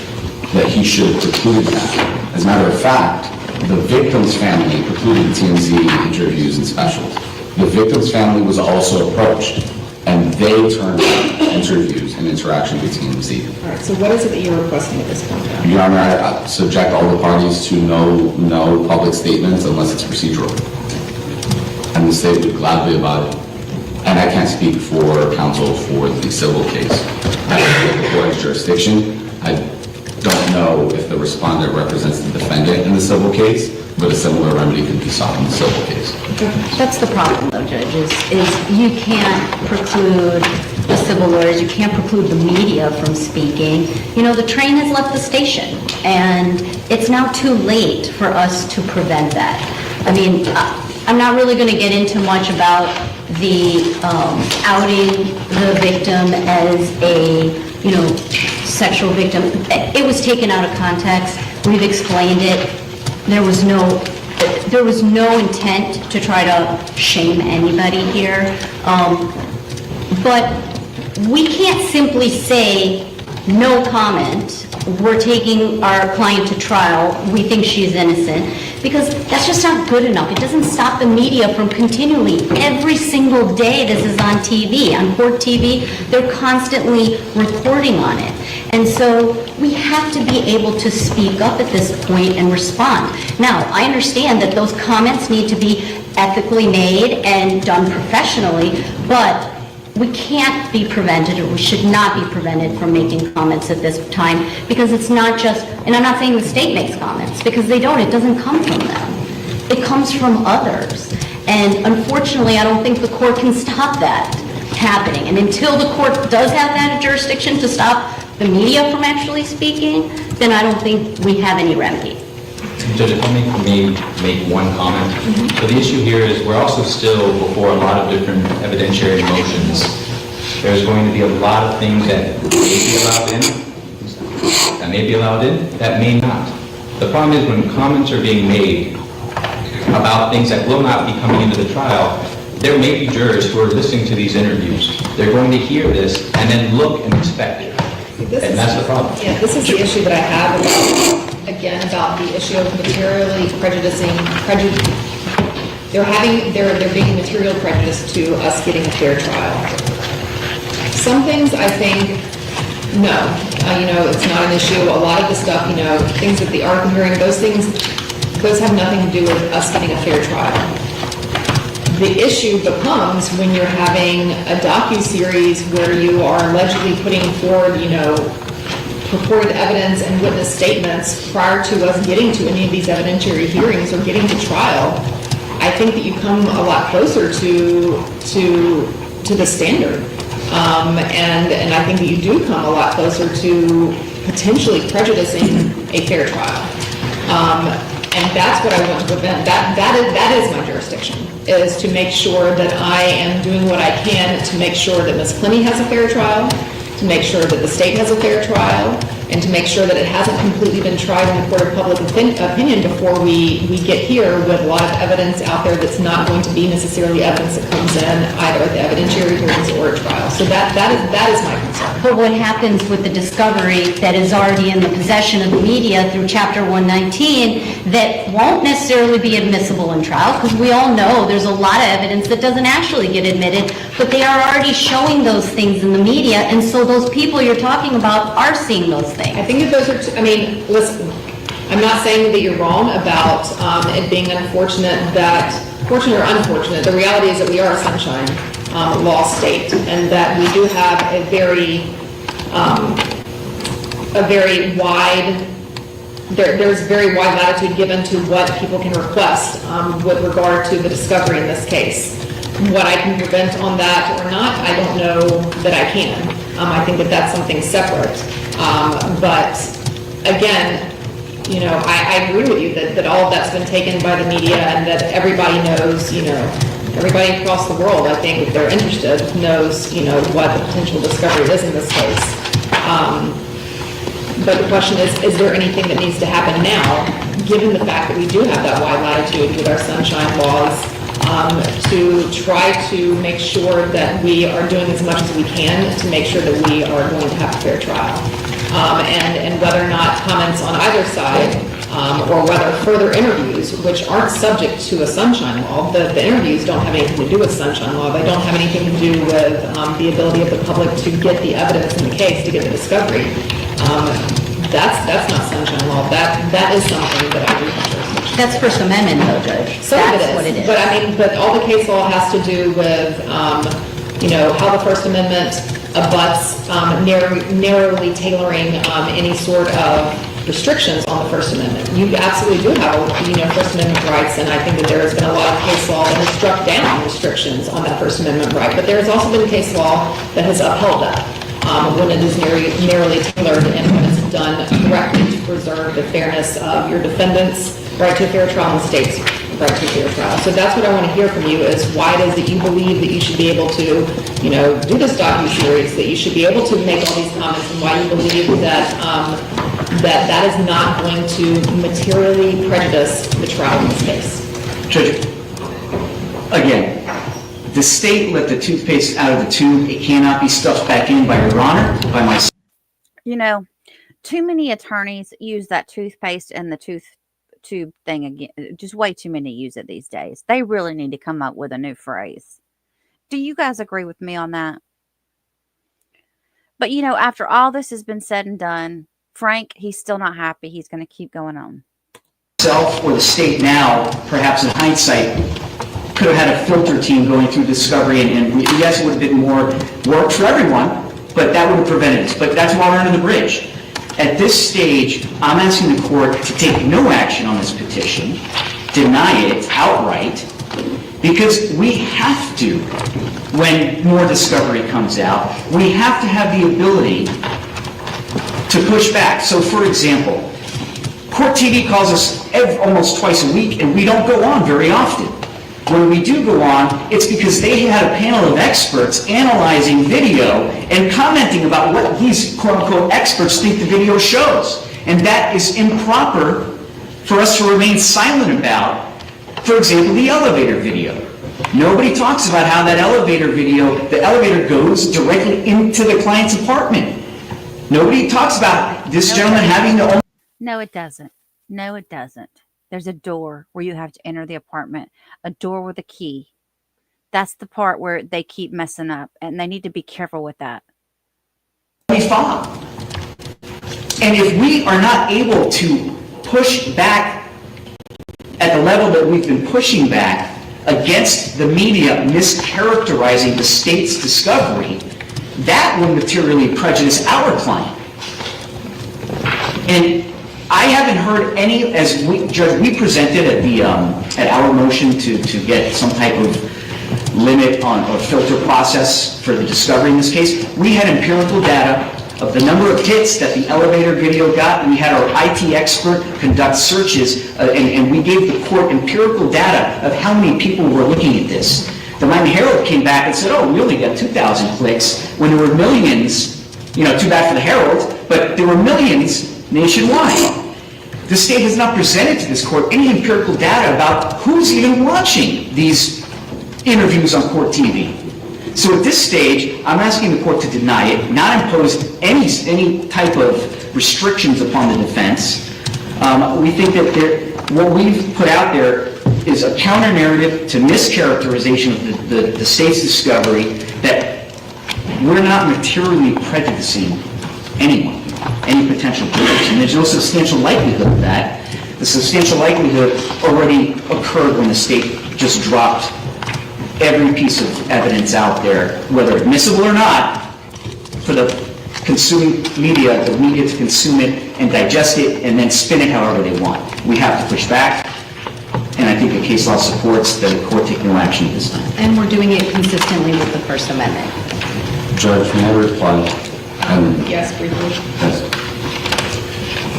that he should have precluded that. As a matter of fact, the victim's family precluded TMZ interviews and specials. The victim's family was also approached, and they turned down interviews and interaction with TMZ. all right, so what is it that you're requesting at this point? Your Honor, I subject all the parties to no public statements unless it's procedural. And the state would gladly abide it. And I can't speak for counsel for the civil case. I don't know the court's jurisdiction. I don't know if the respondent represents the defendant in the civil case, but a similar remedy could be sought in the civil case. That's the problem, though, judges, is you can't preclude the civil lawyers, you can't preclude the media from speaking. You know, the train has left the station, and it's now too late for us to prevent that. I mean, I'm not really going to get into much about the outing the victim as a, sexual victim. It was taken out of context. We've explained it. There was no intent to try to shame anybody here. But we can't simply say no comment. We're taking our client to trial. We think she's innocent. Because that's just not good enough. It doesn't stop the media from continually, every single day this is on TV, on court TV, they're constantly reporting on it. And so we have to be able to speak up at this point and respond. Now, I understand that those comments need to be ethically made and done professionally, but we can't be prevented, or we should not be prevented from making comments at this time, because it's not just, and I'm not saying the state makes comments, because they don't, it doesn't come from them. It comes from others. And unfortunately, I don't think the court can stop that happening. And until the court does have that jurisdiction to stop the media from actually speaking, then I don't think we have any remedy. Judge, if I may make one comment. So the issue here is we're also still before a lot of different evidentiary motions. There's going to be a lot of things that may be allowed in, that may not. The problem is when comments are being made about things that will not be coming into the trial, there may be jurors who are listening to these interviews. They're going to hear this and then look and expect it. And that's the problem. Yeah, this is the issue that I have about the issue of materially prejudicing they're being material prejudice to us getting a fair trial. Some things I think, no, it's not an issue. A lot of the stuff, things at the ARC hearing, those have nothing to do with us getting a fair trial. The issue becomes when you're having a docuseries where you are allegedly putting forward, purported evidence and witness statements prior to us getting to any of these evidentiary hearings or getting to trial. I think that you come a lot closer to the standard. And I think that you do come a lot closer to potentially prejudicing a fair trial. And that's what I want to prevent. That is my jurisdiction, is to make sure that I am doing what I can to make sure that Ms. Clenney has a fair trial, to make sure that the state has a fair trial, and to make sure that it hasn't completely been tried in the court of public opinion before we get here with a lot of evidence out there that's not going to be necessarily evidence that comes in either at the evidentiary hearings or a trial. So that is my concern. But what happens with the discovery that is already in the possession of the media through Chapter 119 that won't necessarily be admissible in trial, because we all know there's a lot of evidence that doesn't actually get admitted, but they are already showing those things in the media, and so those people you're talking about are seeing those things. I think that those are, listen, I'm not saying that you're wrong about it being unfortunate fortunate or unfortunate, the reality is that we are a sunshine law state, and that we do have a very wide, there's very wide latitude given to what people can request with regard to the discovery in this case. What I can prevent on that or not, I don't know that I can. I think that that's something separate. But again, I agree with you that all of that's been taken by the media, and that everybody knows, everybody across the world, I think, if they're interested, knows, what the potential discovery is in this case. But the question is there anything that needs to happen now, given the fact that we do have that wide latitude with our sunshine laws, to try to make sure that we are doing as much as we can to make sure that we are going to have a fair trial. And whether or not comments on either side, or whether further interviews, which aren't subject to a sunshine law, the interviews don't have anything to do with sunshine law. They don't have anything to do with the ability of the public to get the evidence in the case, to get the discovery. That's not sunshine law. That is something that I do. That's First Amendment, though, Judge. That's what it is. But all the case law has to do with, how the First Amendment abuts narrowly tailoring any sort of restrictions on the First Amendment. You absolutely do have, First Amendment rights, and I think that there has been a lot of case law that has struck down restrictions on that First Amendment right. But there has also been case law that has upheld that when it is narrowly tailored and when it's done correctly to preserve the fairness of your defendant's right to a fair trial and the state's right to a fair trial. So that's what I want to hear from you, is why it is that you believe that you should be able to, do this docuseries, that you should be able to make all these comments, and why you believe that that is not going to materially prejudice the trial in this case. Judge, again, the state let the toothpaste out of the tube. It cannot be stuffed back in by Your Honor, by myself. Too many attorneys use that toothpaste and the tube thing again. Just way too many use it these days. They really need to come up with a new phrase. Do you guys agree with me on that? But after all this has been said and done, Frank, he's still not happy. He's going to keep going on. Myself or the state now, perhaps in hindsight, could have had a filter team going through discovery, and yes, it would have been more work for everyone, but that would have prevented it. But that's water under the bridge. At this stage, I'm asking the court to take no action on this petition, deny it outright, because we have to, when more discovery comes out, we have to have the ability to push back. So, for example, Court TV calls us almost twice a week, and we don't go on very often. When we do go on, it's because they had a panel of experts analyzing video and commenting about what these quote-unquote experts think the video shows. And that is improper for us to remain silent about. For example, the elevator video. Nobody talks about how that elevator video, the elevator goes directly into the client's apartment. Nobody talks about this gentleman having to... No, it doesn't. No, it doesn't. there's a door where you have to enter the apartment, a door with a key. That's the part where they keep messing up, and they need to be careful with that. We found. And if we are not able to push back at the level that we've been pushing back against the media mischaracterizing the state's discovery, that will materially prejudice our client. And I haven't heard any, as Judge, we presented at our motion to get some type of limit on or filter process for the discovery in this case. We had empirical data of the number of hits that the elevator video got, and we had our IT expert conduct searches, and we gave the court empirical data of how many people were looking at this. The Miami Herald came back and said, oh, we only got 2,000 clicks, when there were millions, too bad for the Herald, but there were millions nationwide. The state has not presented to this court any empirical data about who's even watching these interviews on court TV. So at this stage, I'm asking the court to deny it, not impose any type of restrictions upon the defense. We think that what we've put out there is a counter-narrative to mischaracterization of the state's discovery, that we're not materially prejudicing anyone, any potential person. There's no substantial likelihood of that. The substantial likelihood already occurred when the state just dropped every piece of evidence out there, whether admissible or not, for the consuming media, the media to consume it and digest it and then spin it however they want. We have to push back, and I think the case law supports the court taking no action at this time. And we're doing it consistently with the First Amendment. Judge, may I reply? Yes, briefly. Yes.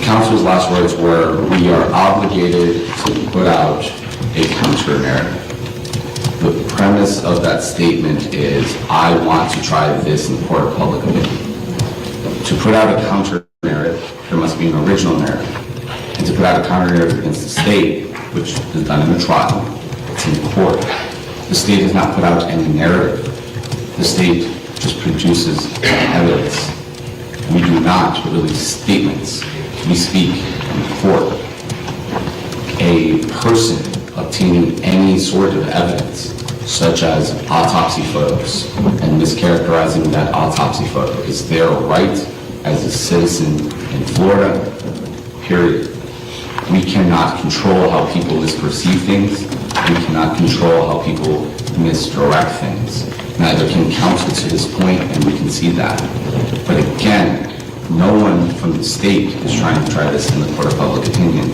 Counsel's last words were, we are obligated to put out a counter-narrative. The premise of that statement is, I want to try this in the court of public opinion. To put out a counter-narrative, there must be an original narrative. And to put out a counter-narrative against the state, which is done in a trial, it's in court. The state has not put out any narrative. The state just produces evidence. We do not release statements. We speak in court. A person obtaining any sort of evidence, such as autopsy photos, and mischaracterizing that autopsy photo, is their right as a citizen in Florida, period. We cannot control how people misperceive things. We cannot control how people misdirect things. Neither can counsel to this point, and we can see that. But again, no one from the state is trying to try this in the court of public opinion,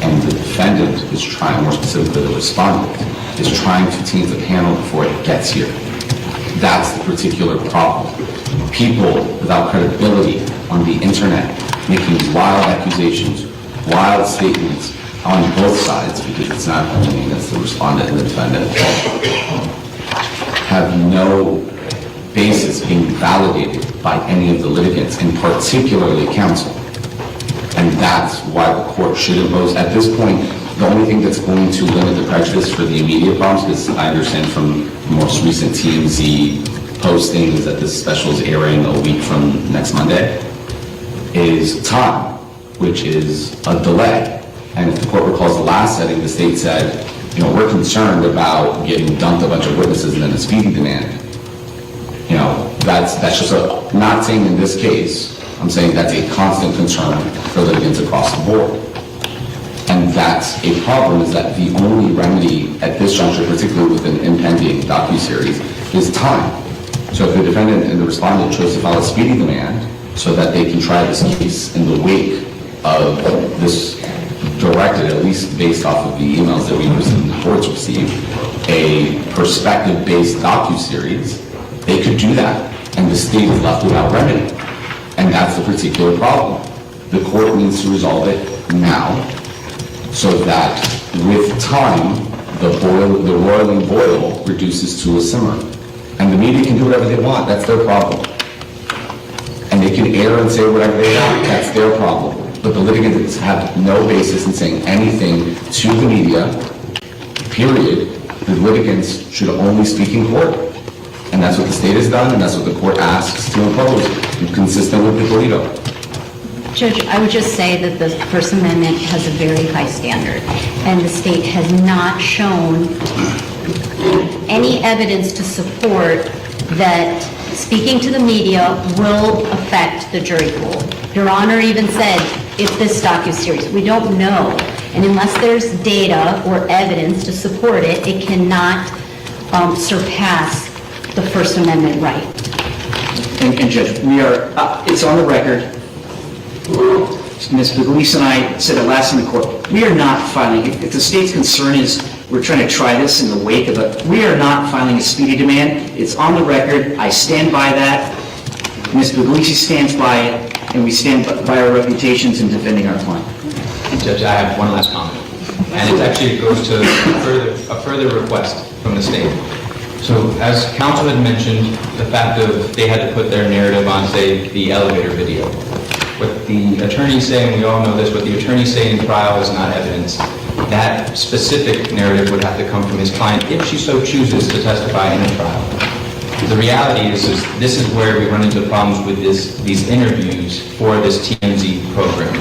and the defendant is trying, more specifically the respondent, is trying to taint the panel before it gets here. That's the particular problem. People without credibility on the internet making wild accusations, wild statements on both sides, because it's not only against the respondent and the defendant, have no basis being validated by any of the litigants, and particularly counsel. And that's why the court should impose, at this point, the only thing that's going to limit the prejudice for the immediate problems, because I understand from the most recent TMZ posting is that this special is airing a week from next Monday, is time, which is a delay. And if the court recalls the last setting, the state said, we're concerned about getting dumped a bunch of witnesses and then a speedy demand. That's just not saying in this case, I'm saying that's a constant concern for litigants across the board. And that's a problem, is that the only remedy at this juncture, particularly with an impending docuseries, is time. So if the defendant and the respondent chose to file a speedy demand so that they can try this case in the wake of this directed, at least based off of the emails that we received and the courts received, a perspective-based docuseries, they could do that, and the state is left without remedy. And that's the particular problem. The court needs to resolve it now, so that with time, the roiling boil reduces to a simmer. And the media can do whatever they want, that's their problem. And they can air and say whatever they want, that's their problem. But the litigants have no basis in saying anything to the media, period. The litigants should only speak in court. And that's what the state has done, and that's what the court asks to impose, consistent with the Toledo. Judge, I would just say that the First Amendment has a very high standard, and the state has not shown any evidence to support that speaking to the media will affect the jury pool. Your Honor even said, if this docuseries, we don't know. And unless there's data or evidence to support it, it cannot surpass the First Amendment right. And Judge, we are, it's on the record. Ms. Pugliese and I said it last in the court. We are not filing, if the state's concern is we're trying to try this in the wake of it, we are not filing a speedy demand. It's on the record. I stand by that. Ms. Pugliese stands by it, and we stand by our reputations in defending our client. Judge, I have one last comment, and it actually goes to a further request from the state. So, as counsel had mentioned, the fact of they had to put their narrative on, say, the elevator video. What the attorneys say, and we all know this, what the attorneys say in trial is not evidence. That specific narrative would have to come from his client if she so chooses to testify in a trial. The reality is this is where we run into problems with these interviews for this TMZ program.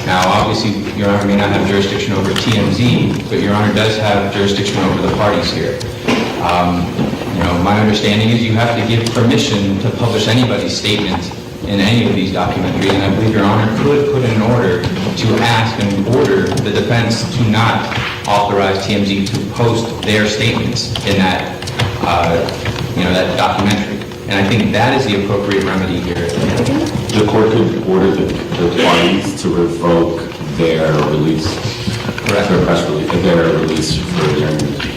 Now, obviously, Your Honor may not have jurisdiction over TMZ, but Your Honor does have jurisdiction over the parties here. My understanding is you have to give permission to publish anybody's statement in any of these documentaries, and I believe Your Honor could put in an order to ask and order the defense to not authorize TMZ to post their statements in that, that documentary. And I think that is the appropriate remedy here. The court could order the parties to revoke their release. Correct. Their press release, their release for their interviews.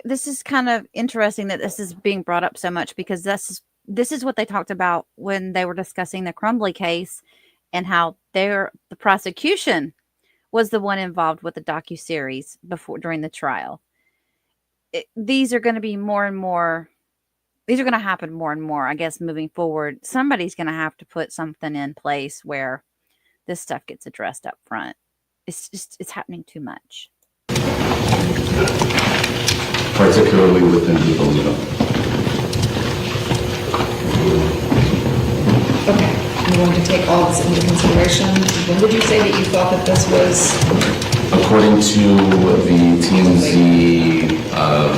This is kind of interesting that this is being brought up so much, because this is what they talked about when they were discussing the Crumbly case and how the prosecution was the one involved with the docuseries during the trial. These are going to be more and more. These are going to happen more and more, I guess, moving forward. Somebody's going to have to put something in place where this stuff gets addressed up front. It's happening too much. Particularly within the Illegal. Okay, I'm going to take all this into consideration. When did you say that you thought that this was? According to the TMZ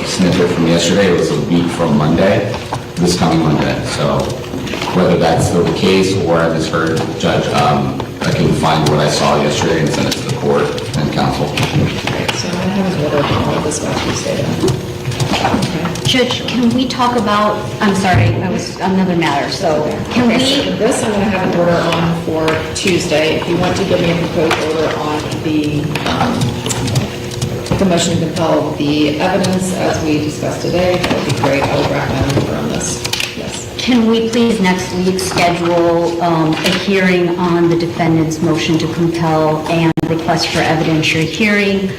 snippet from yesterday, it was a week from Monday, this coming Monday. So whether that's still the case or I misheard, Judge, I can find what I saw yesterday and send it to the court and counsel. Right, so I'm going to have an order on all of this about Tuesday then. Okay. Judge, can we talk about, I'm sorry, that was another matter, so can we? So this I'm going to have an order on for Tuesday. If you want to give me a proposed order on the motion to compel the evidence as we discussed today, that would be great. I will draft my own order on this. Yes. Can we please next week schedule a hearing on the defendant's motion to compel and request for evidentiary hearing?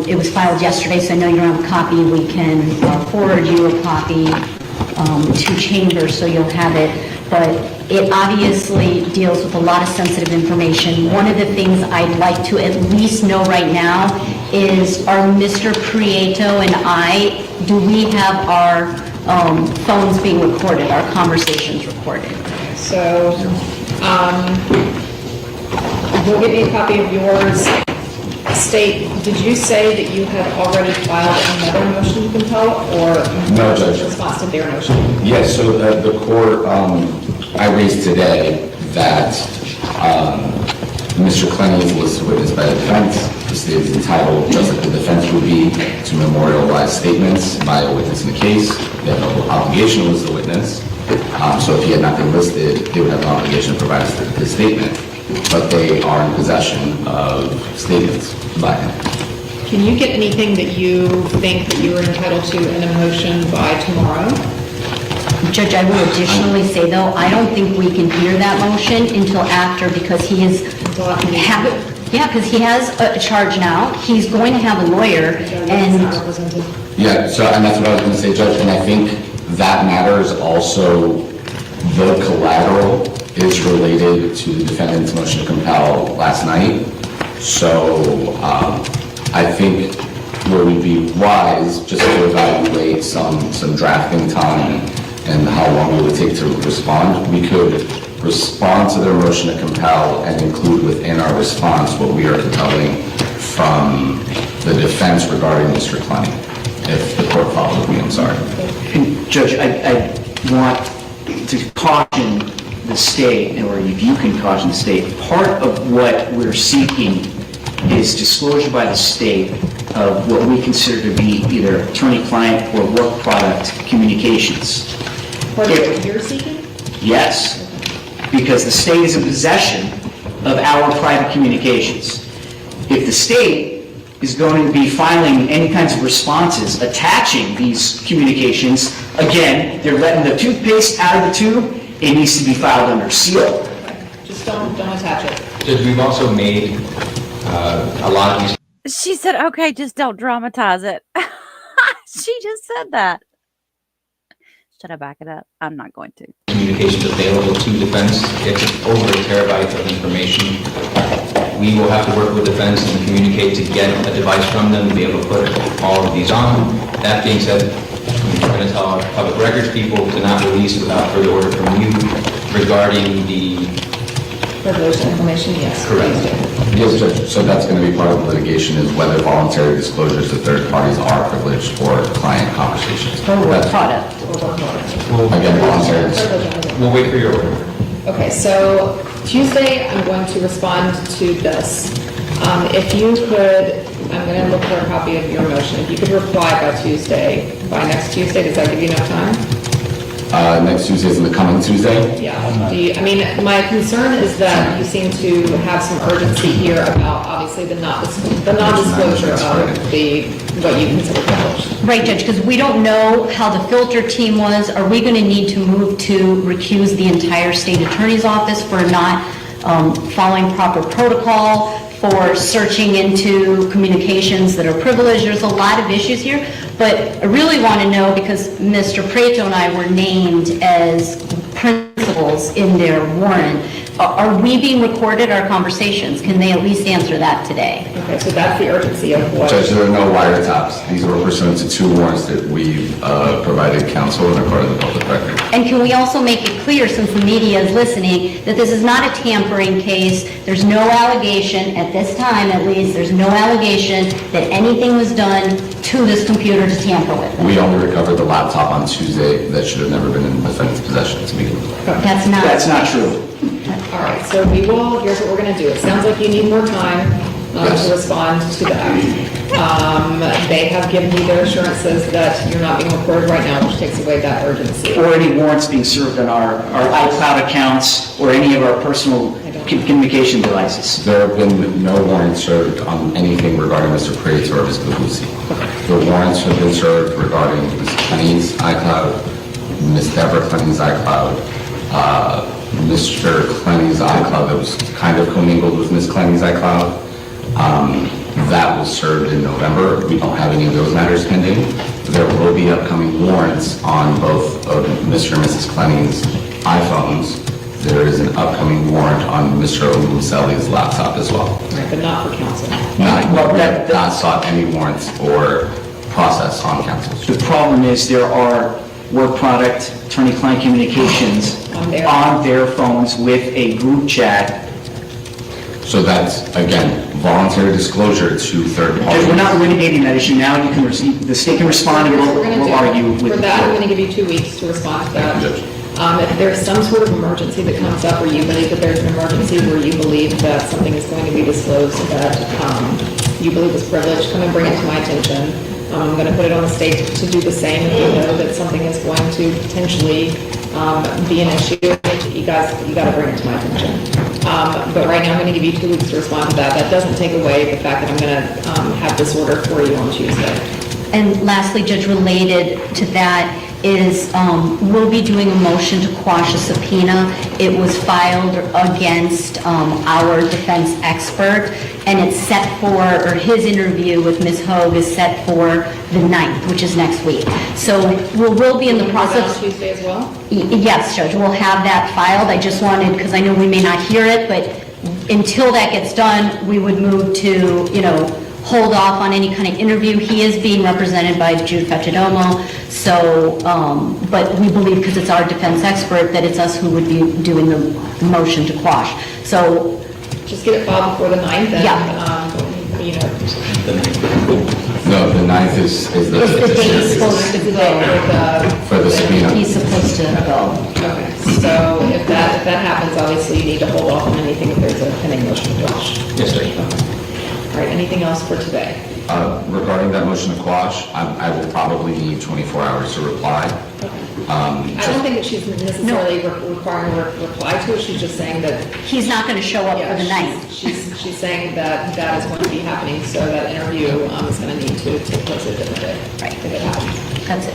It was filed yesterday, so I know you don't have a copy. We can forward you a copy to Chambers so you'll have it. But it obviously deals with a lot of sensitive information. One of the things I'd like to at least know right now is, are Mr. Prieto and I, do we have our phones being recorded, our conversations recorded? So, we'll give you a copy of yours. State, did you say that you had already filed another motion to compel, or no, Judge, in response to their motion? Yes, so the court, I raised today that Mr. Clenney is listed witness by the defense. The state is entitled, just like the defense would be, to memorialize statements by a witness in the case. They have no obligation to list the witness. So if he had not been listed, they would have an obligation to provide his statement. But they are in possession of statements by him. Can you get anything that you think that you are entitled to in a motion by tomorrow? Judge, I will additionally say, though, I don't think we can hear that motion until after, because he is, because he has a charge now. He's going to have a lawyer, and yeah, so, and that's what I was going to say, Judge, and I think that matters also. The collateral is related to the defendant's motion to compel last night. So I think it would be wise just to evaluate some drafting time and how long it would take to respond, we could respond to their motion to compel and include within our response what we are compelling from the defense regarding Mr. Clenney. If the court follows me, I'm sorry. And Judge, I want to caution the state, or if you can caution the state, part of what we're seeking is disclosure by the state of what we consider to be either attorney-client or work product communications. Part of what you're seeking? Yes, because the state is in possession of our private communications. If the state is going to be filing any kinds of responses attaching these communications, again, they're letting the toothpaste out of the tube. It needs to be filed under seal. Just don't attach it. Judge, we've also made a lot of these. She said, okay, just don't dramatize it. She just said that. Should I back it up? I'm not going to. Communications available to defense. It's over a terabyte of information. We will have to work with defense and communicate to get a device from them to be able to put all of these on. That being said, we're going to tell our public records people to not release without further order from you regarding the privileged information. Yes. Correct. Yes, Judge. So that's going to be part of the litigation, is whether voluntary disclosures to third parties are privileged for client conversations. Or work That's, product. again, voluntary. We'll wait for your order. Okay, so Tuesday, I'm going to respond to this. If you could, I'm going to look for a copy of your motion. If you could reply by next Tuesday, does that give you enough time? Next Tuesday is in the coming Tuesday? Yeah. I mean, my concern is that you seem to have some urgency here about obviously the non-disclosure of what you consider privileged. Right, Judge, because we don't know how the filter team was. Are we going to need to move to recuse the entire state attorney's office for not following proper protocol, for searching into communications that are privileged? There's a lot of issues here, but I really want to know, because Mr. Prato and I were named as principals in their warrant. Are we being recorded, our conversations? Can they at least answer that today? Okay, so that's the urgency of what? Judge, there are no wiretaps. These were pursuant to 2 warrants that we provided counsel and according to the public record. And can we also make it clear, since the media is listening, that this is not a tampering case? There's no allegation, at this time at least, there's no allegation that anything was done to this computer to tamper with it. We only recovered the laptop on Tuesday that should have never been in defendant's possession to begin with. That's not true. All right, so here's what we're going to do. It sounds like you need more time to respond to that. They have given you their assurances that you're not being recorded right now, which takes away that urgency. Or any warrants being served on our iCloud accounts or any of our personal communication devices. There have been no warrants served on anything regarding Mr. Prato or Ms. Cavusi. The warrants have been served regarding Ms. Clenney's iCloud, Ms. Deborah Clenney's iCloud, Mr. Clenney's iCloud that was kind of commingled with Ms. Clenney's iCloud. That was served in November. We don't have any of those matters pending. There will be upcoming warrants on both of Mr. and Mrs. Clenney's iPhones. There is an upcoming warrant on Mr. Obumseli's laptop as well. Right, but not for counsel. Not sought any warrants or process on counsel. The problem is there are work product attorney-client communications on their phones with a group chat. So that's, again, voluntary disclosure to third parties. We're not litigating that issue now. You can the state can respond and we'll argue with For that, I'm going to give you 2 weeks to respond to that. If there's some sort of emergency that comes up, or you believe that there's an emergency where you believe that something is going to be disclosed that you believe is privileged, come and bring it to my attention. I'm going to put it on the state to do the same if you know that something is going to potentially be an issue. You got to bring it to my attention. But right now, I'm going to give you 2 weeks to respond to that. That doesn't take away the fact that I'm going to have this order for you on Tuesday. And lastly, Judge, related to that is we'll be doing a motion to quash a subpoena. It was filed against our defense expert, and it's set for, or his interview with Ms. Hogue is set for the 9th, which is next week. So we'll be in the process. On Tuesday as well? Yes, Judge, we'll have that filed. I just wanted, because I know we may not hear it, but until that gets done, we would move to, hold off on any kind of interview. He is being represented by Jude Fecciadomo, so, but we believe, because it's our defense expert, that it's us who would be doing the motion to quash. So just get it filed before the 9th, and, you know. No, the 9th is the date he's supposed to go. For the subpoena. He's supposed to go. Okay, so if that happens, obviously you need to hold off on anything if there's a pending motion to quash. Yes, sir. All right, anything else for today? Regarding that motion to quash, I will probably need 24 hours to reply. I don't think that she's necessarily requiring a reply to it. She's just saying that he's not going to show up for the 9th. She's saying that that is going to be happening, so that interview is going to need to take place a different day. Right. If it happens. That's it.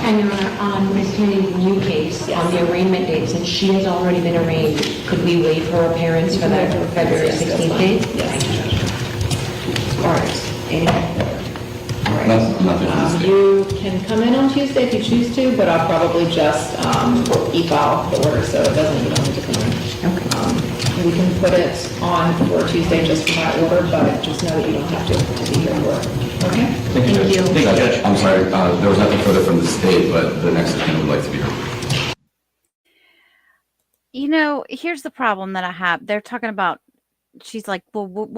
And Your Honor, on Ms. Kennedy's new case, on the arraignment date, since she has already been arraigned, could we waive her appearance for that February 16th date? Yes. All right. Anything further? All right. Nothing. You can come in on Tuesday if you choose to, but I'll probably just e-file the order so it doesn't even have to come in. Okay. We can put it on for Tuesday just for my order, but just know that you don't have to be here for it. Okay? Thank you, Judge. I'm sorry, there was nothing further from the state, but the next thing would like to be heard. You know, here's the problem that I have. They're talking about, she's like, well,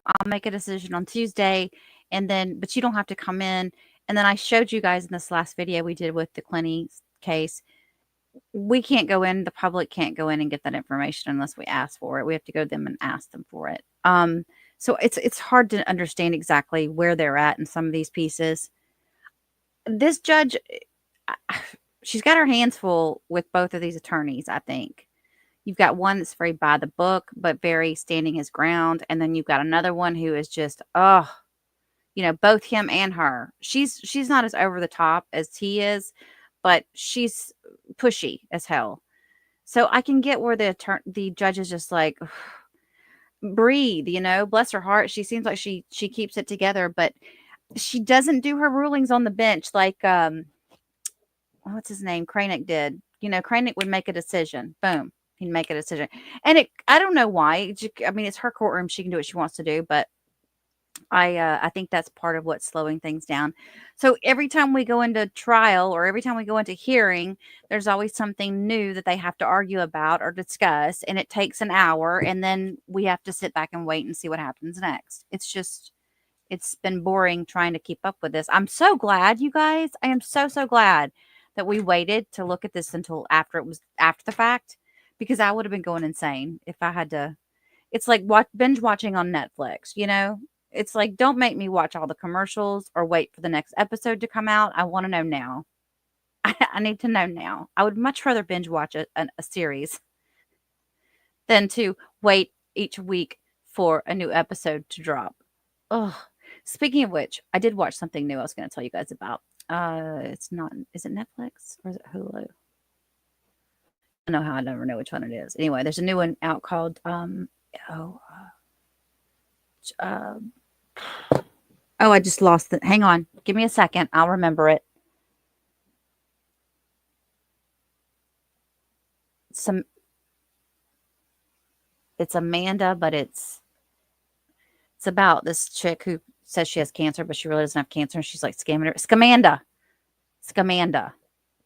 I'll make a decision on Tuesday, and then, but you don't have to come in. And then I showed you guys in this last video we did with the Clenney case, we can't go in, the public can't go in and get that information unless we ask for it. We have to go to them and ask them for it. So it's hard to understand exactly where they're at in some of these pieces. This judge, she's got her hands full with both of these attorneys, I think. You've got one that's very by the book, but very standing his ground. And then you've got another one who is just, both him and her. She's not as over the top as he is, but she's pushy as hell. So I can get where the judge is just like, breathe, bless her heart. She seems like she keeps it together, but she doesn't do her rulings on the bench like, what's his name? Cranick did. Cranick would make a decision. Boom. He'd make a decision. And I don't know why. I mean, it's her courtroom. She can do what she wants to do, but I think that's part of what's slowing things down. So every time we go into trial or every time we go into hearing, there's always something new that they have to argue about or discuss, and it takes an hour, and then we have to sit back and wait and see what happens next. It's been boring trying to keep up with this. I'm so glad, you guys. I am so glad that we waited to look at this until after the fact, because I would have been going insane if I had to. It's like binge watching on Netflix, It's like, don't make me watch all the commercials or wait for the next episode to come out. I want to know now. I need to know now. I would much rather binge watch a series than to wait each week for a new episode to drop. Ugh. Speaking of which, I did watch something new I was going to tell you guys about. Is it Netflix or is it Hulu? I don't know how I never know which one it is. Anyway, there's a new one out called, I just lost it. Hang on. Give me a second. I'll remember it. It's Amanda, but it's about this chick who says she has cancer, but she really doesn't have cancer. And she's like scamming her. Scamanda.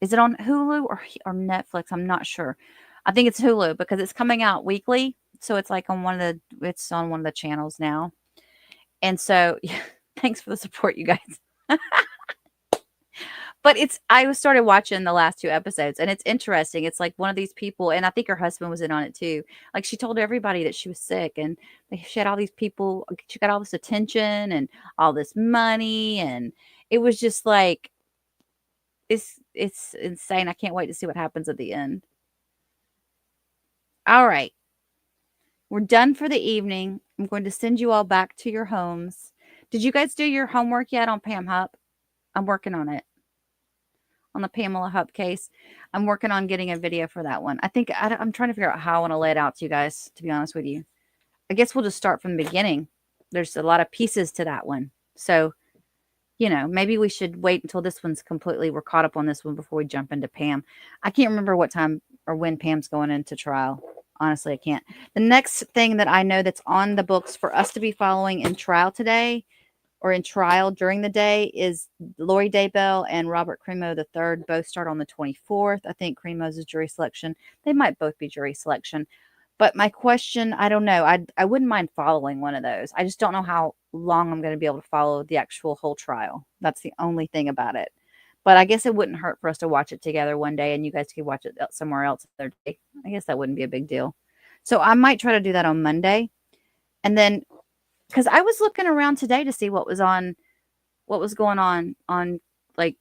Is it on Hulu or Netflix? I'm not sure. I think it's Hulu because it's coming out weekly. So it's like on one of the channels now. And so, thanks for the support, you guys. But I started watching the last 2 episodes, and it's interesting. It's like one of these people, and I think her husband was in on it too. Like, she told everybody that she was sick, and she had all these people. She got all this attention and all this money, and it was just like, it's insane. I can't wait to see what happens at the end. All right. We're done for the evening. I'm going to send you all back to your homes. Did you guys do your homework yet on Pam Hupp? I'm working on it. On the Pamela Hupp case. I'm working on getting a video for that one. I'm trying to figure out how I want to lay it out to you guys, to be honest with you. I guess we'll just start from the beginning. There's a lot of pieces to that one. So, maybe we should wait until this one's we're caught up on this one before we jump into Pam. I can't remember what time or when Pam's going into trial. Honestly, I can't. The next thing that I know that's on the books for us to be following in trial today, or in trial during the day, is Lori Daybell and Robert Cremo III. Both start on the 24th. I think Cremo's is jury selection. They might both be jury selection. But my question, I don't know. I wouldn't mind following one of those. I just don't know how long I'm going to be able to follow the actual whole trial. That's the only thing about it. But I guess it wouldn't hurt for us to watch it together one day, and you guys could watch it somewhere else another day. I guess that wouldn't be a big deal. So I might try to do that on Monday. And then, because I was looking around today to see what was going on like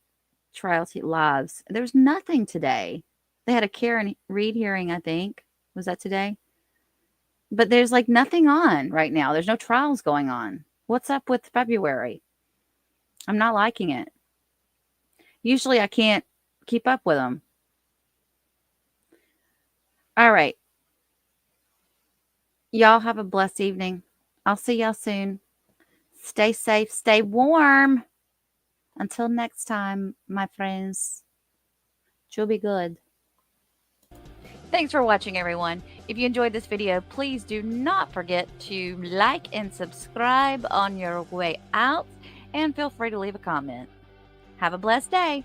trial lives. There's nothing today. They had a Karen Reed hearing, I think. Was that today? But there's like nothing on right now. There's no trials going on. What's up with February? I'm not liking it. Usually I can't keep up with them. All right. Y'all have a blessed evening. I'll see y'all soon. Stay safe. Stay warm. Until next time, my friends. You'll be good. Thanks for watching, everyone. If you enjoyed this video, please do not forget to like and subscribe on your way out, and feel free to leave a comment. Have a blessed day.